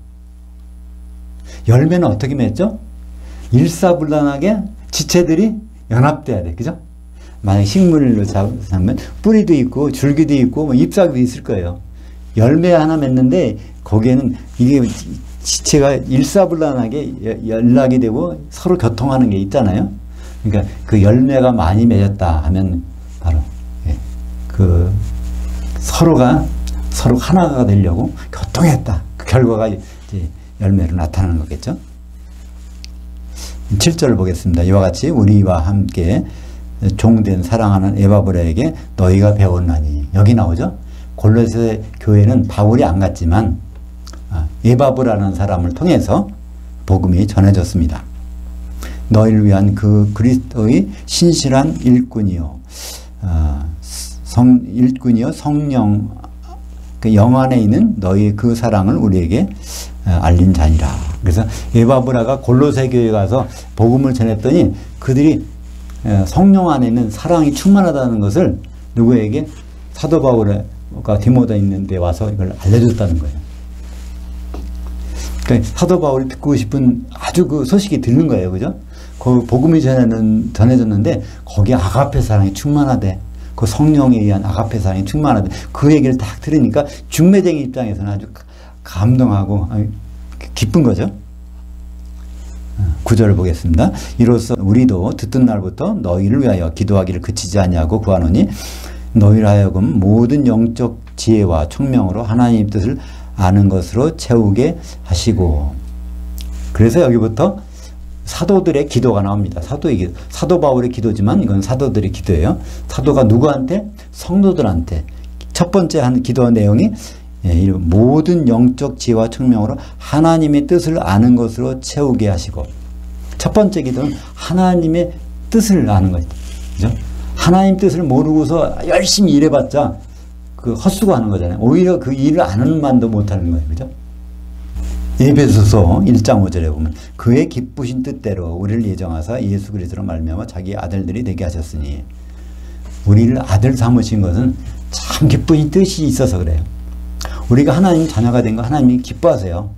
열매는 어떻게 맺죠? 일사불란하게 지체들이 연합돼야 돼. 그죠? 만약 식물로 잡으면 뿌리도 있고 줄기도 있고 뭐 잎사귀도 있을 거예요. 열매 하나 맺는데 거기에는 이게 지체가 일사불란하게 연락이 되고 서로 교통하는 게 있잖아요. 그러니까 그 열매가 많이 맺었다 하면 바로 그 서로 하나가 되려고 교통했다. 그 결과가 이제 열매로 나타나는 거겠죠. 7절을 보겠습니다. 이와 같이 우리와 함께 종된 사랑하는 에바브라에게 너희가 배웠나니. 여기 나오죠. 골로새 교회는 바울이 안 갔지만 에바브라는 사람을 통해서 복음이 전해졌습니다. 너희를 위한 그 그리스도의 신실한 일꾼이요 성령 그 영 안에 있는 너희 그 사랑을 우리에게 알린 자니라. 그래서 에바브라가 골로새 교회에 가서 복음을 전했더니 그들이 성령 안에 있는 사랑이 충만하다는 것을 누구에게? 사도 바울과 디모데 있는 데 와서 이걸 알려줬다는 거예요. 그러니까 사도 바울이 듣고 싶은 아주 그 소식이 들는 거예요. 그죠? 그 복음이 전해졌는데 거기에 아가페 사랑이 충만하대. 그 성령에 의한 아가페 사랑이 충만하대. 그 얘기를 딱 들으니까 중매쟁이 입장에서는 아주 감동하고 기쁜 거죠. 9절을 보겠습니다. 이로써 우리도 듣던 날부터 너희를 위하여 기도하기를 그치지 아니하고 구하노니 너희를 하여금 모든 영적 지혜와 총명으로 하나님 뜻을 아는 것으로 채우게 하시고. 그래서 여기부터 사도들의 기도가 나옵니다. 사도 바울의 기도지만 이건 사도들의 기도예요. 사도가 누구한테? 성도들한테. 첫 번째 한 기도 내용이 모든 영적 지혜와 총명으로 하나님의 뜻을 아는 것으로 채우게 하시고. 첫 번째 기도는 하나님의 뜻을 아는 거죠. 그죠? 하나님 뜻을 모르고서 열심히 일해봤자 그 헛수고하는 거잖아요. 오히려 그 일을 아는 만도 못하는 거예요. 그죠? 에베소서 1장 5절에 보면 그의 기쁘신 뜻대로 우리를 예정하사 예수 그리스도로 말미암아 자기 아들들이 되게 하셨으니. 우리를 아들 삼으신 것은 참 기쁘신 뜻이 있어서 그래요. 우리가 하나님 자녀가 된 거 하나님이 기뻐하세요.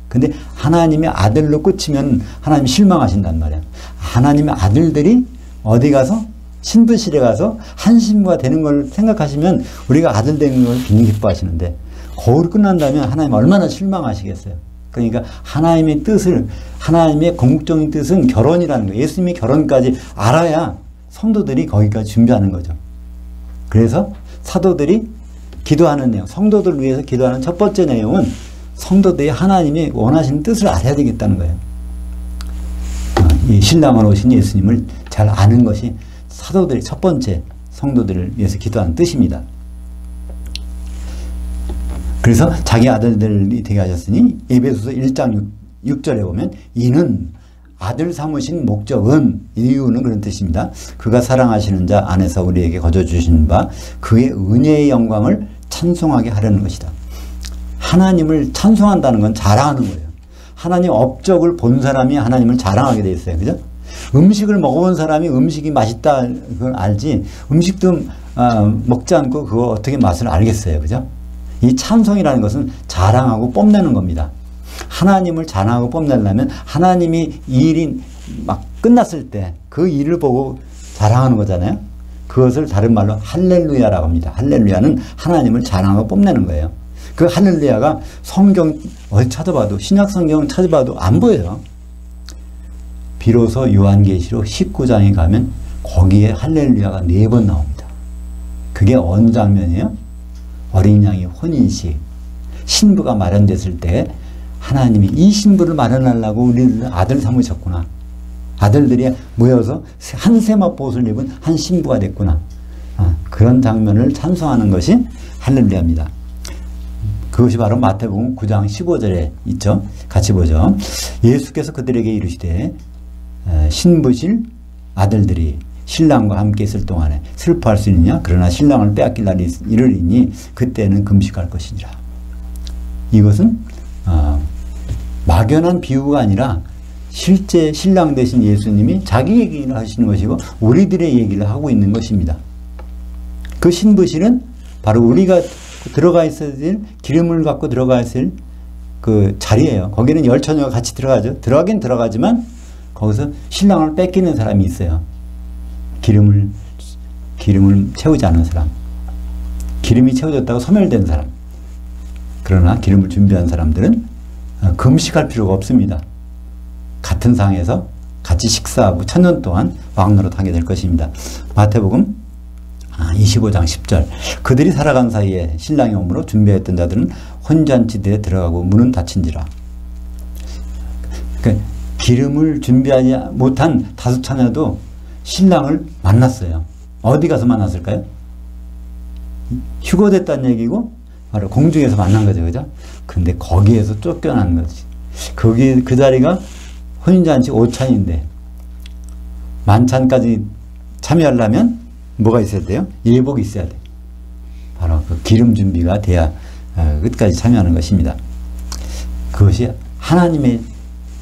근데 하나님의 아들로 끝이면 하나님이 실망하신단 말이야. 하나님의 아들들이 어디 가서 신부실에 가서 한신부가 되는 걸 생각하시면 우리가 아들 되는 걸 굉장히 기뻐하시는데 거울 끝난다면 하나님 얼마나 실망하시겠어요. 그러니까 하나님의 뜻을, 하나님의 궁극적인 뜻은 결혼이라는 거예요. 예수님의 결혼까지 알아야 성도들이 거기까지 준비하는 거죠. 그래서 사도들이 기도하는 내용, 성도들을 위해서 기도하는 첫 번째 내용은 성도들이 하나님이 원하시는 뜻을 알아야 되겠다는 거예요. 이 신랑으로 오신 예수님을 잘 아는 것이 사도들이 첫 번째 성도들을 위해서 기도하는 뜻입니다. 그래서 자기 아들들이 되게 하셨으니 에베소서 1장 6절에 보면 이는 아들 삼으신 목적은, 이유는 그런 뜻입니다. 그가 사랑하시는 자 안에서 우리에게 거저 주신 바 그의 은혜의 영광을 찬송하게 하려는 것이다. 하나님을 찬송한다는 건 자랑하는 거예요. 하나님 업적을 본 사람이 하나님을 자랑하게 돼 있어요. 그죠? 음식을 먹어본 사람이 음식이 맛있다 그걸 알지, 음식도 먹지 않고 그거 어떻게 맛을 알겠어요. 그죠? 이 찬송이라는 것은 자랑하고 뽐내는 겁니다. 하나님을 자랑하고 뽐내려면 하나님이 이 일이 막 끝났을 때 그 일을 보고 자랑하는 거잖아요. 그것을 다른 말로 할렐루야라고 합니다. 할렐루야는 하나님을 자랑하고 뽐내는 거예요. 그 할렐루야가 성경 어디 찾아봐도, 신약 성경 찾아봐도 안 보여요. 비로소 요한계시록 19장에 가면 거기에 할렐루야가 4번 나옵니다. 그게 어느 장면이에요? 어린 양의 혼인식, 신부가 마련됐을 때 하나님이 이 신부를 마련하려고 우리를 아들 삼으셨구나. 아들들이 모여서 한 세마포 옷을 입은 한 신부가 됐구나. 그런 장면을 찬송하는 것이 할렐루야입니다. 그것이 바로 마태복음 9장 15절에 있죠. 같이 보죠. 예수께서 그들에게 이르시되 신부실 아들들이 신랑과 함께 있을 동안에 슬퍼할 수 있느냐? 그러나 신랑을 빼앗길 날이 이르리니 그때는 금식할 것이니라. 이것은 막연한 비유가 아니라 실제 신랑 되신 예수님이 자기 얘기를 하시는 것이고 우리들의 얘기를 하고 있는 것입니다. 그 신부실은 바로 우리가 들어가 있어야 될, 기름을 갖고 들어가 있을 그 자리예요. 거기는 열 처녀가 같이 들어가죠. 들어가긴 들어가지만 거기서 신랑을 뺏기는 사람이 있어요. 기름을 채우지 않은 사람, 기름이 채워졌다고 소멸된 사람. 그러나 기름을 준비한 사람들은 금식할 필요가 없습니다. 같은 상에서 같이 식사하고 1000년 동안 왕노릇 하게 될 것입니다. 마태복음 25장 10절 그들이 살아간 사이에 신랑이 오므로 준비했던 자들은 혼잔치대에 들어가고 문은 닫힌지라. 그러니까 기름을 준비하지 못한 5 처녀도 신랑을 만났어요. 어디 가서 만났을까요? 휴거됐다는 얘기고 바로 공중에서 만난 거죠. 그죠? 근데 거기에서 쫓겨난 거지. 거기 그 자리가 혼인잔치 오찬인데 만찬까지 참여하려면 뭐가 있어야 돼요? 예복이 있어야 돼. 바로 그 기름 준비가 돼야 끝까지 참여하는 것입니다. 그것이 하나님의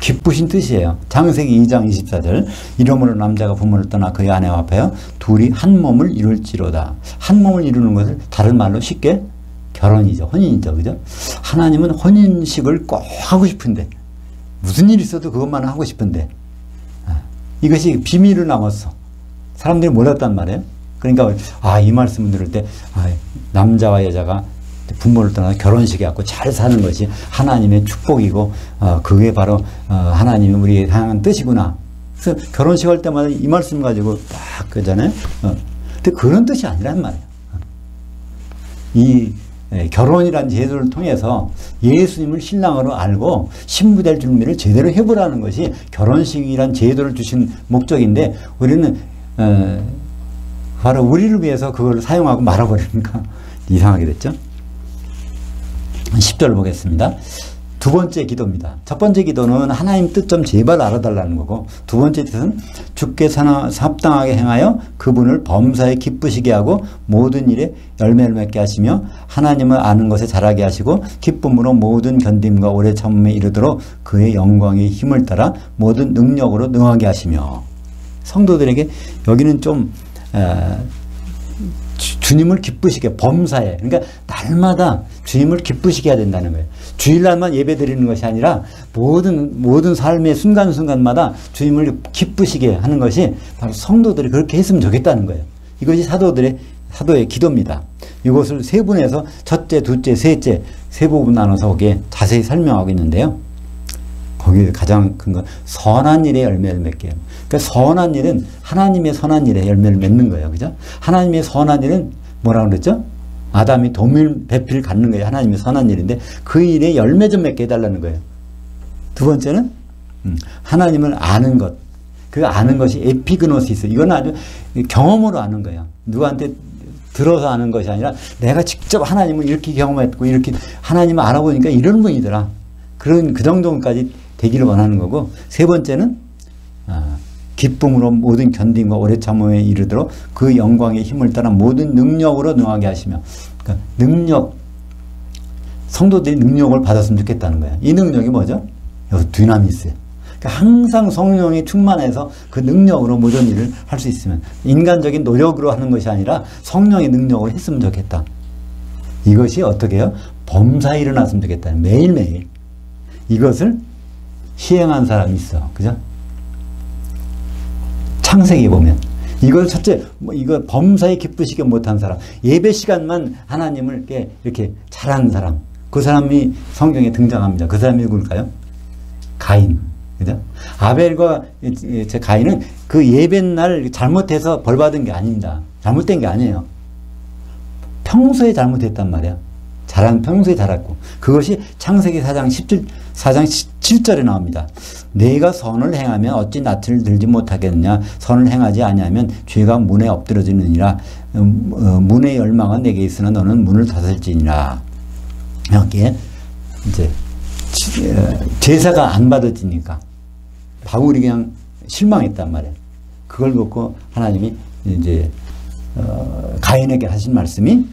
기쁘신 뜻이에요. 창세기 2장 24절 이러므로 남자가 부모를 떠나 그의 아내와 합하여 둘이 한 몸을 이룰지로다. 한 몸을 이루는 것을 다른 말로 쉽게 결혼이죠. 혼인이죠. 그죠? 하나님은 혼인식을 꼭 하고 싶은데 무슨 일이 있어도 그것만 하고 싶은데 이것이 비밀로 남았어. 사람들이 몰랐단 말이에요. 그러니까 이 말씀을 들을 때 남자와 여자가 부모를 떠나 결혼식에 갖고 잘 사는 것이 하나님의 축복이고 그게 바로 하나님이 우리에게 향한 뜻이구나. 그래서 결혼식 할 때마다 이 말씀 가지고 딱 그러잖아요. 근데 그런 뜻이 아니란 말이에요. 이 결혼이라는 제도를 통해서 예수님을 신랑으로 알고 신부될 준비를 제대로 해보라는 것이 결혼식이란 제도를 주신 목적인데 우리는 바로 우리를 위해서 그걸 사용하고 말아버리니까 이상하게 됐죠. 10절 보겠습니다. 두 번째 기도입니다. 첫 번째 기도는 하나님 뜻 좀 제발 알아달라는 거고, 두 번째 뜻은 주께 합당하게 행하여 그분을 범사에 기쁘시게 하고 모든 일에 열매를 맺게 하시며 하나님을 아는 것에 자라게 하시고 기쁨으로 모든 견딤과 오래 참음에 이르도록 그의 영광의 힘을 따라 모든 능력으로 능하게 하시며. 성도들에게 여기는 좀 주님을 기쁘시게, 범사에, 그러니까 날마다 주님을 기쁘시게 해야 된다는 거예요. 주일날만 예배 드리는 것이 아니라 모든 삶의 순간순간마다 주님을 기쁘시게 하는 것이 바로 성도들이 그렇게 했으면 좋겠다는 거예요. 이것이 사도의 기도입니다. 이것을 세 분에서 첫째, 둘째, 셋째 세 부분 나눠서 거기에 자세히 설명하고 있는데요. 거기 가장 큰 건 선한 일에 열매를 맺게 해요. 그러니까 선한 일은 하나님의 선한 일에 열매를 맺는 거예요. 그죠? 하나님의 선한 일은 뭐라고 그랬죠? 아담이 도밀 배필 갖는 거예요. 하나님의 선한 일인데 그 일에 열매 좀 맺게 해달라는 거예요. 두 번째는 하나님을 아는 것. 그 아는 것이 에피그노시스. 이건 아주 경험으로 아는 거예요. 누구한테 들어서 아는 것이 아니라 내가 직접 하나님을 이렇게 경험했고 이렇게 하나님을 알아보니까 이런 분이더라. 그 정도까지 되기를 원하는 거고, 세 번째는 기쁨으로 모든 견딤과 오래 참음에 이르도록 그 영광의 힘을 따라 모든 능력으로 능하게 하시며, 그러니까 능력, 성도들이 능력을 받았으면 좋겠다는 거예요. 이 능력이 뭐죠? 여기 dynamis예요. 그러니까 항상 성령이 충만해서 그 능력으로 모든 일을 할 수 있으면, 인간적인 노력으로 하는 것이 아니라 성령의 능력으로 했으면 좋겠다. 이것이 어떻게 해요? 범사에 일어났으면 좋겠다. 매일매일. 이것을 시행한 사람이 있어. 그죠? 창세기 보면. 이걸 첫째, 이거 범사에 기쁘시게 못한 사람. 예배 시간만 하나님을 이렇게 잘하는 사람. 그 사람이 성경에 등장합니다. 그 사람이 누굴까요? 가인. 그죠? 아벨과 가인은 그 예배날 잘못해서 벌받은 게 아닙니다. 잘못된 게 아니에요. 평소에 잘못했단 말이에요. 평소에 잘했고. 그것이 창세기 4장 7절에 나옵니다. 내가 선을 행하면 어찌 낯을 들지 못하겠느냐. 선을 행하지 아니하면 죄가 문에 엎드러지느니라. 문의 열망은 내게 있으나 너는 문을 닫을지니라. 여기에 이제 제사가 안 받아지니까 바울이 그냥 실망했단 말이에요. 그걸 놓고 하나님이 이제 가인에게 하신 말씀이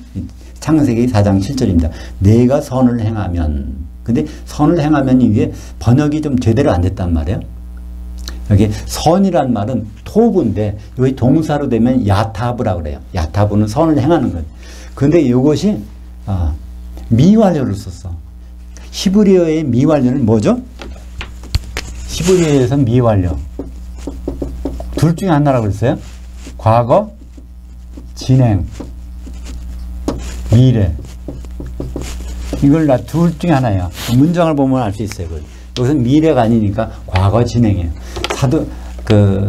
창세기 4장 7절입니다. 내가 선을 행하면. 근데 선을 행하면 이게 번역이 좀 제대로 안 됐단 말이에요. 여기 선이란 말은 토부인데 여기 동사로 되면 야타브라고 그래요. 야타브는 선을 행하는 거예요. 근데 이것이 미완료를 썼어. 히브리어의 미완료는 뭐죠? 히브리어에서 미완료. 둘 중에 하나라고 그랬어요. 과거, 진행, 미래. 이걸 둘 중에 하나예요. 문장을 보면 알 수 있어요. 여기서는 미래가 아니니까 과거 진행이에요.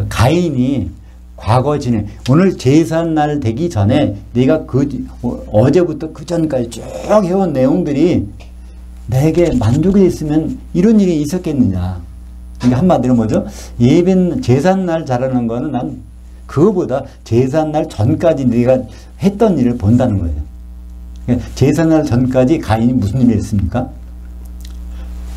가인이 과거 진행. 오늘 제삿날 되기 전에 네가 어제부터 그 전까지 쭉 해온 내용들이 내게 만족이 있으면 이런 일이 있었겠느냐. 그러니까 한마디로 뭐죠? 제삿날 잘하는 거는 난 그거보다 제삿날 전까지 네가 했던 일을 본다는 거예요. 제삿날 전까지 가인이 무슨 일을 했습니까?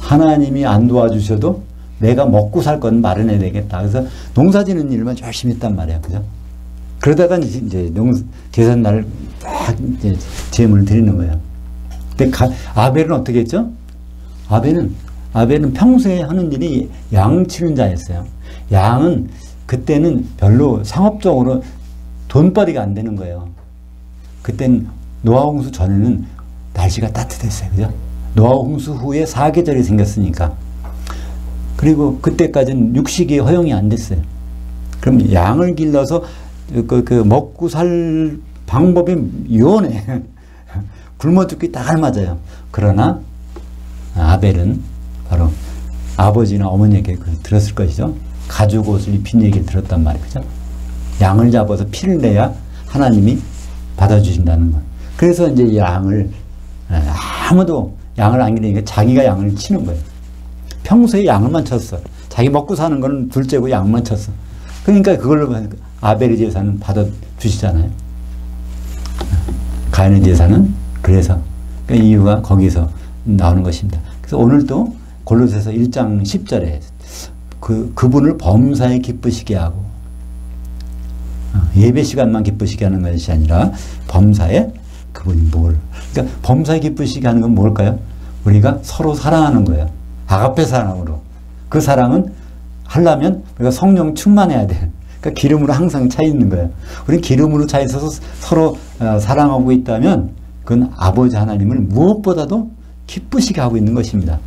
하나님이 안 도와주셔도 내가 먹고 살 건 마련해야 되겠다. 그래서 농사 지는 일만 열심히 했단 말이야. 그죠? 그러다가 이제 제삿날을 딱 이제 제물을 드리는 거예요. 근데 아벨은 어떻게 했죠? 아벨은 평소에 하는 일이 양 치는 자였어요. 양은 그때는 별로 상업적으로 돈벌이가 안 되는 거예요. 그때는 노아 홍수 전에는 날씨가 따뜻했어요. 그죠? 노아 홍수 후에 사계절이 생겼으니까. 그리고 그때까지는 육식이 허용이 안 됐어요. 그럼 양을 길러서 먹고 살 방법이 유연해. 굶어 죽기 딱 알맞아요. 그러나 아벨은 바로 아버지나 어머니에게 들었을 것이죠. 가죽 옷을 입힌 얘기를 들었단 말이죠. 양을 잡아서 피를 내야 하나님이 받아주신다는 것. 그래서 이제 아무도 양을 안 기르니까 자기가 양을 치는 거예요. 평소에 양을만 쳤어. 자기 먹고 사는 거는 둘째고 양만 쳤어. 그러니까 그걸로 아벨의 제사는 받아주시잖아요. 가인의 제사는 그래서 그 이유가 거기서 나오는 것입니다. 그래서 오늘도 골로새서 1장 10절에 그분을 범사에 기쁘시게 하고 예배 시간만 기쁘시게 하는 것이 아니라 범사에 그분이 그러니까 범사에 기쁘시게 하는 건 뭘까요? 우리가 서로 사랑하는 거예요. 아가페 사랑으로. 그 사랑은 하려면 우리가 성령 충만해야 돼. 그러니까 기름으로 항상 차 있는 거예요. 우리는 기름으로 차 있어서 서로 사랑하고 있다면 그건 아버지 하나님을 무엇보다도 기쁘시게 하고 있는 것입니다.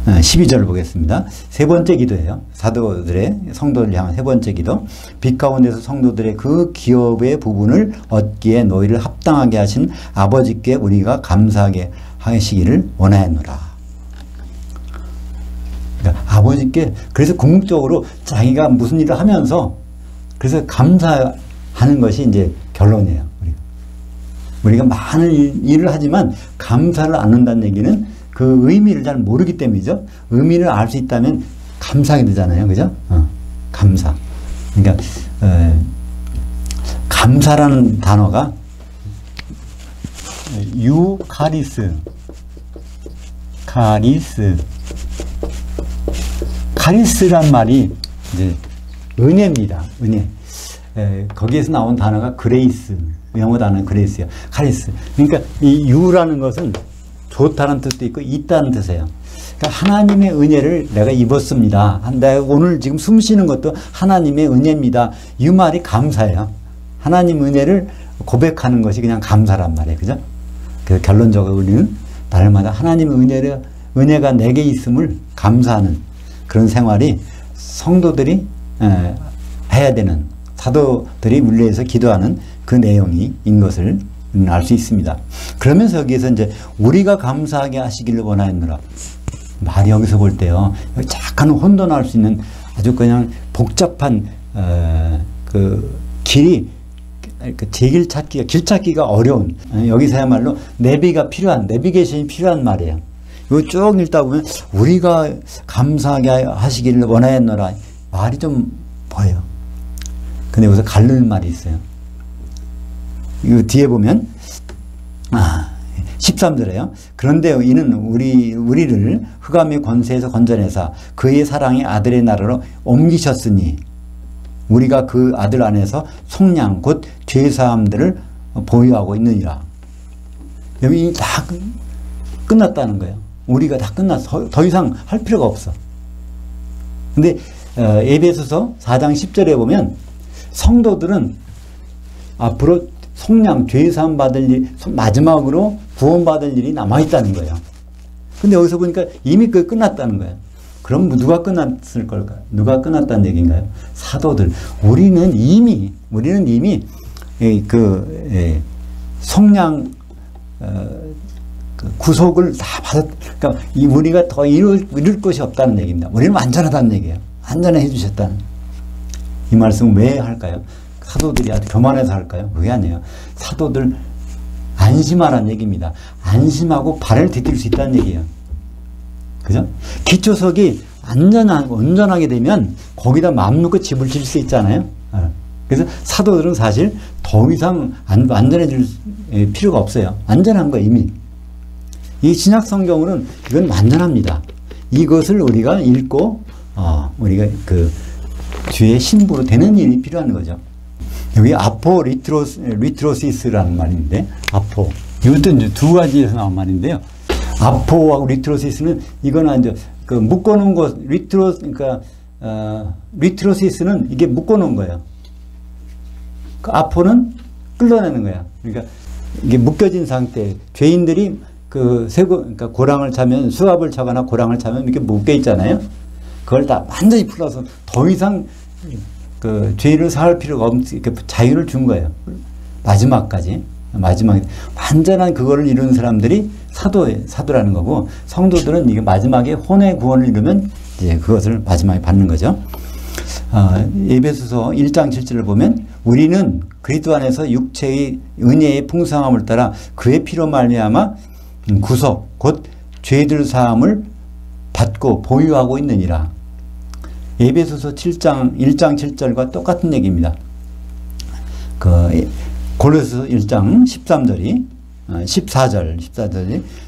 12절 보겠습니다. 세 번째 기도예요. 성도들을 향한 세 번째 기도. 빛 가운데서 성도들의 그 기업의 부분을 얻기에 너희를 합당하게 하신 아버지께 우리가 감사하게 하시기를 원하였노라. 아버지께 그래서 궁극적으로 자기가 무슨 일을 하면서 그래서 감사하는 것이 이제 결론이에요. 우리가 많은 일을 하지만 감사를 안 한다는 얘기는 그 의미를 잘 모르기 때문이죠. 의미를 알 수 있다면 감사하게 되잖아요. 그죠? 감사. 그러니까 감사라는 단어가 카리스란 말이 이제 은혜입니다. 은혜. 거기에서 나온 단어가 그레이스. 영어 단어는 그레이스예요. 카리스. 그러니까 이 유라는 것은 좋다는 뜻도 있고 있다는 뜻이에요. 그러니까 하나님의 은혜를 내가 입었습니다. 내가 오늘 지금 숨 쉬는 것도 하나님의 은혜입니다. 이 말이 감사예요. 하나님 은혜를 고백하는 것이 그냥 감사란 말이에요. 그죠? 그 결론적으로 우리는 날마다 하나님의 은혜가 내게 있음을 감사하는 그런 생활이 성도들이 해야 되는, 사도들이 물리에서 기도하는 그 내용인 것을 알 수 있습니다. 그러면서 여기에서 이제 우리가 감사하게 하시기를 원하였노라. 말이 여기서 볼 때요, 약간 혼돈할 수 있는 아주 그냥 복잡한 그 길이, 길 찾기가 어려운, 여기서야말로 내비게이션이 필요한 말이에요. 이거 쭉 읽다 보면 우리가 감사하게 하시기를 원하였노라 말이 좀 보여요. 근데 여기서 가르는 말이 있어요. 이 뒤에 보면 13절에요. 그런데 이는 우리를 흑암의 권세에서 건져내사 그의 사랑의 아들의 나라로 옮기셨으니 우리가 그 아들 안에서 속량 곧 죄사함들을 보유하고 있느니라. 여기 다 끝났다는 거예요. 우리가 다 끝났어. 더 이상 할 필요가 없어. 근데 에베소서 4장 10절에 보면 성도들은 앞으로 속량, 죄사함 받을 일, 마지막으로 구원받을 일이 남아있다는 거예요. 근데 여기서 보니까 이미 그게 끝났다는 거예요. 그럼 누가 끝났을 걸까요? 누가 끝났다는 얘기인가요? 사도들. 우리는 이미 속량, 구속을 다 그러니까 우리가 더 이룰 것이 없다는 얘기입니다. 우리는 완전하다는 얘기예요. 완전해 주셨다는. 이 말씀은 왜 할까요? 사도들이 아주 교만해서 할까요? 그게 아니에요. 사도들 안심하라는 얘기입니다. 안심하고 발을 디딜 수 있다는 얘기예요. 그죠? 기초석이 온전하게 되면 거기다 마음 놓고 집을 질 수 있잖아요. 그래서 사도들은 사실 더 이상 완전해질 필요가 없어요. 완전한 거 이미. 이 신약 성경으로는 이건 완전합니다. 이것을 우리가 읽고 우리가 그 뒤에 신부로 되는 일이 필요한 거죠. 여기 아포 리트로시스라는 말인데, 아포. 이것도 이제 두 가지에서 나온 말인데요. 아포하고 리트로시스는 이거는 이제 그 묶어놓은 것, 그러니까 리트로시스는 이게 묶어놓은 거예요. 그 아포는 끌어내는 거야. 그러니까 이게 묶여진 상태. 죄인들이 그러니까 고랑을 차면, 수압을 차거나 고랑을 차면 이렇게 묶여 있잖아요. 그걸 다 완전히 풀어서 더 이상 그 죄를 사할 필요가 없는 자유를 준 거예요. 마지막에 완전한 그거를 이루는 사람들이 사도라는 거고, 성도들은 이게 마지막에 혼의 구원을 이루면 이제 그것을 마지막에 받는 거죠. 에베소서 1장 7절을 보면 우리는 그리스도 안에서 육체의 은혜의 풍성함을 따라 그의 피로 말미암아 구속 곧 죄들 사함을 받고 보유하고 있느니라. 에베소서 1장 7절과 똑같은 얘기입니다. 골로새서 1장 14절이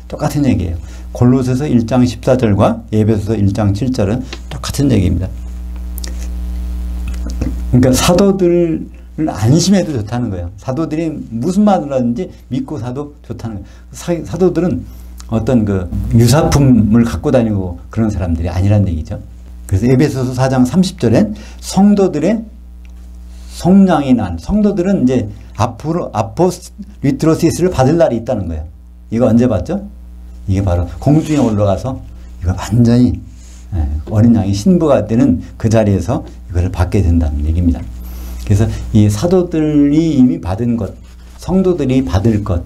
똑같은 얘기예요. 골로새서 1장 14절과 에베소서 1장 7절은 똑같은 얘기입니다. 그러니까 사도들을 안심해도 좋다는 거예요. 사도들이 무슨 말을 하든지 믿고 사도 좋다는 거예요. 사도들은 어떤 유사품을 갖고 다니고 그런 사람들이 아니란 얘기죠. 그래서 에베소서 4장 30절엔 성도들의 속량이 난, 성도들은 이제 앞으로 리트로시스를 받을 날이 있다는 거예요. 이거 언제 받죠? 이게 바로 공중에 올라가서 이거 완전히 어린 양이 신부가 되는 그 자리에서 이걸 받게 된다는 얘기입니다. 그래서 이 사도들이 이미 받은 것, 성도들이 받을 것,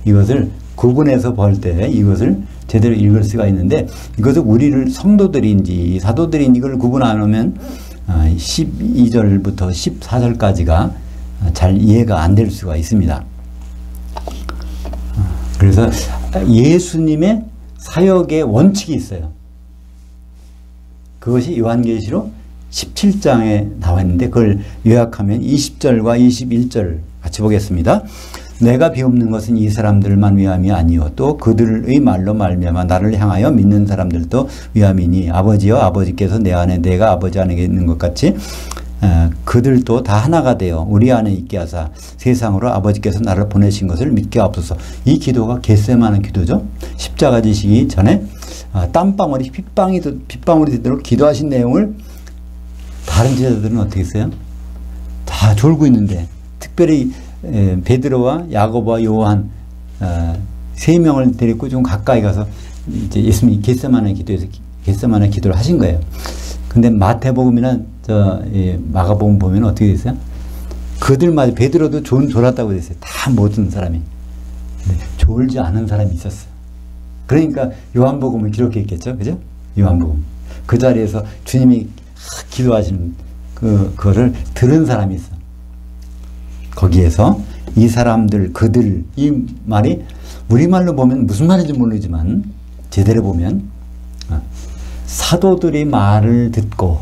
이것을 구분해서 볼 때 이것을 제대로 읽을 수가 있는데, 이것을 우리를 성도들인지 사도들인지 이걸 구분 안 하면 12절부터 14절까지가 잘 이해가 안 될 수가 있습니다. 그래서 예수님의 사역의 원칙이 있어요. 그것이 요한계시록 17장에 나와 있는데, 그걸 요약하면 20절과 21절 같이 보겠습니다. 내가 비옵는 것은 이 사람들만 위함이 아니요 또 그들의 말로 말미암아 나를 향하여 믿는 사람들도 위함이니, 아버지여 아버지께서 내 안에 내가 아버지 안에 있는 것 같이 그들도 다 하나가 되어 우리 안에 있게 하사 세상으로 아버지께서 나를 보내신 것을 믿게 하옵소서. 이 기도가 겟세마네 기도죠. 십자가 지시기 전에 땀방울이 핏방울이 되도록 기도하신 내용을 다른 제자들은 어떻게 했어요? 다 졸고 있는데, 특별히 베드로와 야고보와 요한 세 명을 데리고 좀 가까이 가서 이제 예수님이 겟세마네 기도를 하신 거예요. 근데 마태복음이나 마가복음 보면 어떻게 됐어요? 그들마저 베드로도 졸았다고 됐어요. 다 모든 사람이. 근데 졸지 않은 사람이 있었어요. 그러니까 요한복음을 기록했겠죠, 그죠? 요한복음. 그 자리에서 주님이 기도하시는 그거를 들은 사람이 있어. 거기에서 이 사람들, 그들, 이 말이 우리말로 보면 무슨 말인지 모르지만 제대로 보면 사도들의 말을 듣고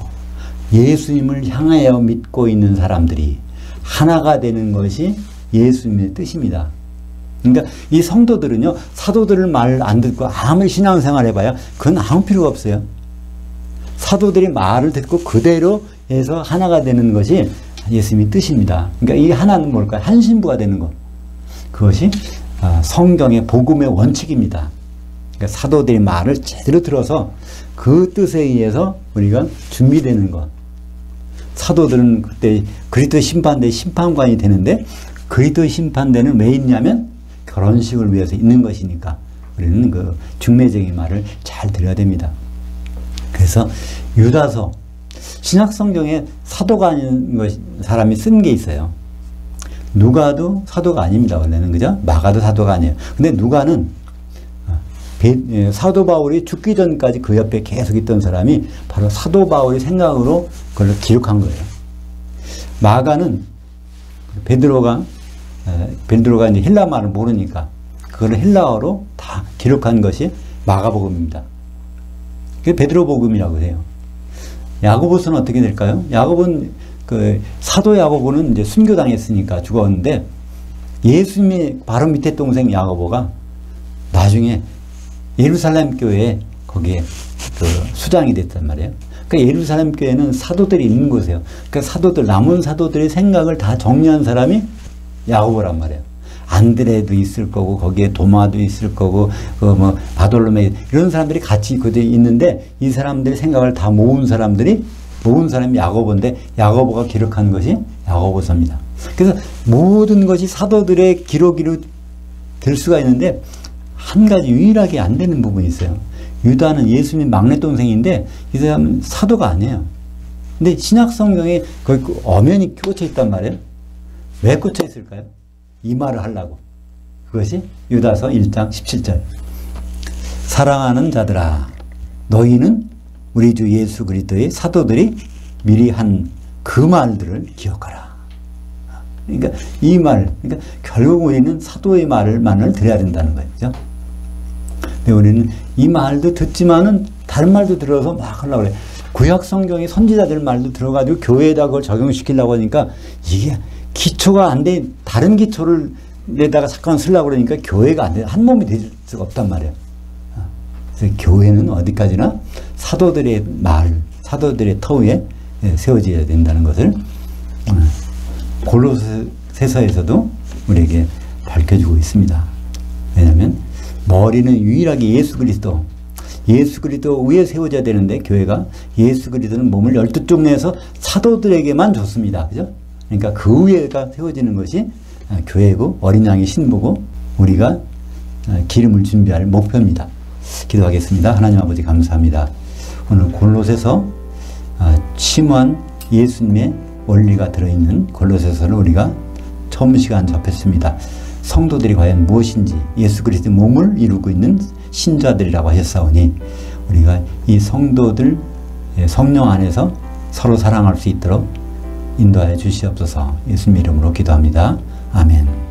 예수님을 향하여 믿고 있는 사람들이 하나가 되는 것이 예수님의 뜻입니다. 그러니까 이 성도들은요, 사도들의 말 안 듣고 아무리 신앙생활 해봐야 그건 아무 필요가 없어요. 사도들의 말을 듣고 그대로 해서 하나가 되는 것이 예수님의 뜻입니다. 그러니까 이 하나는 뭘까요? 한 신부가 되는 것. 그것이 성경의 복음의 원칙입니다. 그러니까 사도들의 말을 제대로 들어서 그 뜻에 의해서 우리가 준비되는 것. 사도들은 그때 그리스도의 심판대의 심판관이 되는데, 그리스도의 심판대는 왜 있냐면 결혼식을 위해서 있는 것이니까 우리는 그 중매적인 말을 잘 들어야 됩니다. 그래서 유다서, 신약성경에 사도가 아닌 사람이 쓴 게 있어요. 누가도 사도가 아닙니다, 원래는. 그죠? 마가도 사도가 아니에요. 근데 누가는 사도 바울이 죽기 전까지 그 옆에 계속 있던 사람이 바로 사도 바울의 생각으로 그걸 기록한 거예요. 마가는 베드로가 이제 헬라 말을 모르니까 그걸 헬라어로 다 기록한 것이 마가복음입니다. 그게 베드로복음이라고 해요. 야고보서는 어떻게 될까요? 야고보는 사도 야고보는 이제 순교당했으니까 죽었는데, 예수님의 바로 밑에 동생 야고보가 나중에 예루살렘 교회에 거기에 수장이 됐단 말이에요. 그러니까 예루살렘 교회는 사도들이 있는 곳이에요. 그러니까 남은 사도들의 생각을 다 정리한 사람이 야고보란 말이에요. 안드레도 있을 거고, 거기에 도마도 있을 거고, 바돌로메, 이런 사람들이 같이 그때 있는데, 이 사람들의 생각을 다 모은 사람이 야고보인데, 야고보가 기록한 것이 야고보서입니다. 그래서 모든 것이 사도들의 기록으로 될 수가 있는데, 한 가지 유일하게 안 되는 부분이 있어요. 유다는 예수님 막내 동생인데, 이 사람은 사도가 아니에요. 근데 신약 성경에 거기 엄연히 꽂혀 있단 말이에요. 왜 꽂혀 있을까요? 이 말을 하려고. 그것이 유다서 1장 17절. 사랑하는 자들아, 너희는 우리 주 예수 그리스도의 사도들이 미리 한 그 말들을 기억하라. 그러니까 이 말, 그러니까 결국 우리는 사도의 말만을 들어야 된다는 거예요. 그죠? 근데 우리는 이 말도 듣지만은 다른 말도 들어서 막 하려고 그래. 구약 성경의 선지자들 말도 들어가지고 교회에다 그걸 적용시키려고 하니까 이게 기초가 안 돼, 다른 기초를 내다가 잠깐 쓰려고 그러니까 교회가 안 돼, 한 몸이 될 수가 없단 말이에요. 그래서 교회는 어디까지나 사도들의 말, 사도들의 터위에 세워져야 된다는 것을 골로새서에서도 우리에게 밝혀주고 있습니다. 왜냐하면 머리는 유일하게 예수 그리스도 위에 세워져야 되는데, 교회가 예수 그리스도는 몸을 12쪽 내서 사도들에게만 줬습니다. 그죠? 그러니까 그 위에가 세워지는 것이 교회고, 어린 양의 신부고, 우리가 기름을 준비할 목표입니다. 기도하겠습니다. 하나님 아버지 감사합니다. 오늘 골로새서 심오한 예수님의 원리가 들어있는 골로새서를 우리가 처음 시간 접했습니다. 성도들이 과연 무엇인지 예수 그리스도의 몸을 이루고 있는 신자들이라고 하셨사오니 우리가 이 성도들 성령 안에서 서로 사랑할 수 있도록 인도하여 주시옵소서. 예수님 이름으로 기도합니다. 아멘.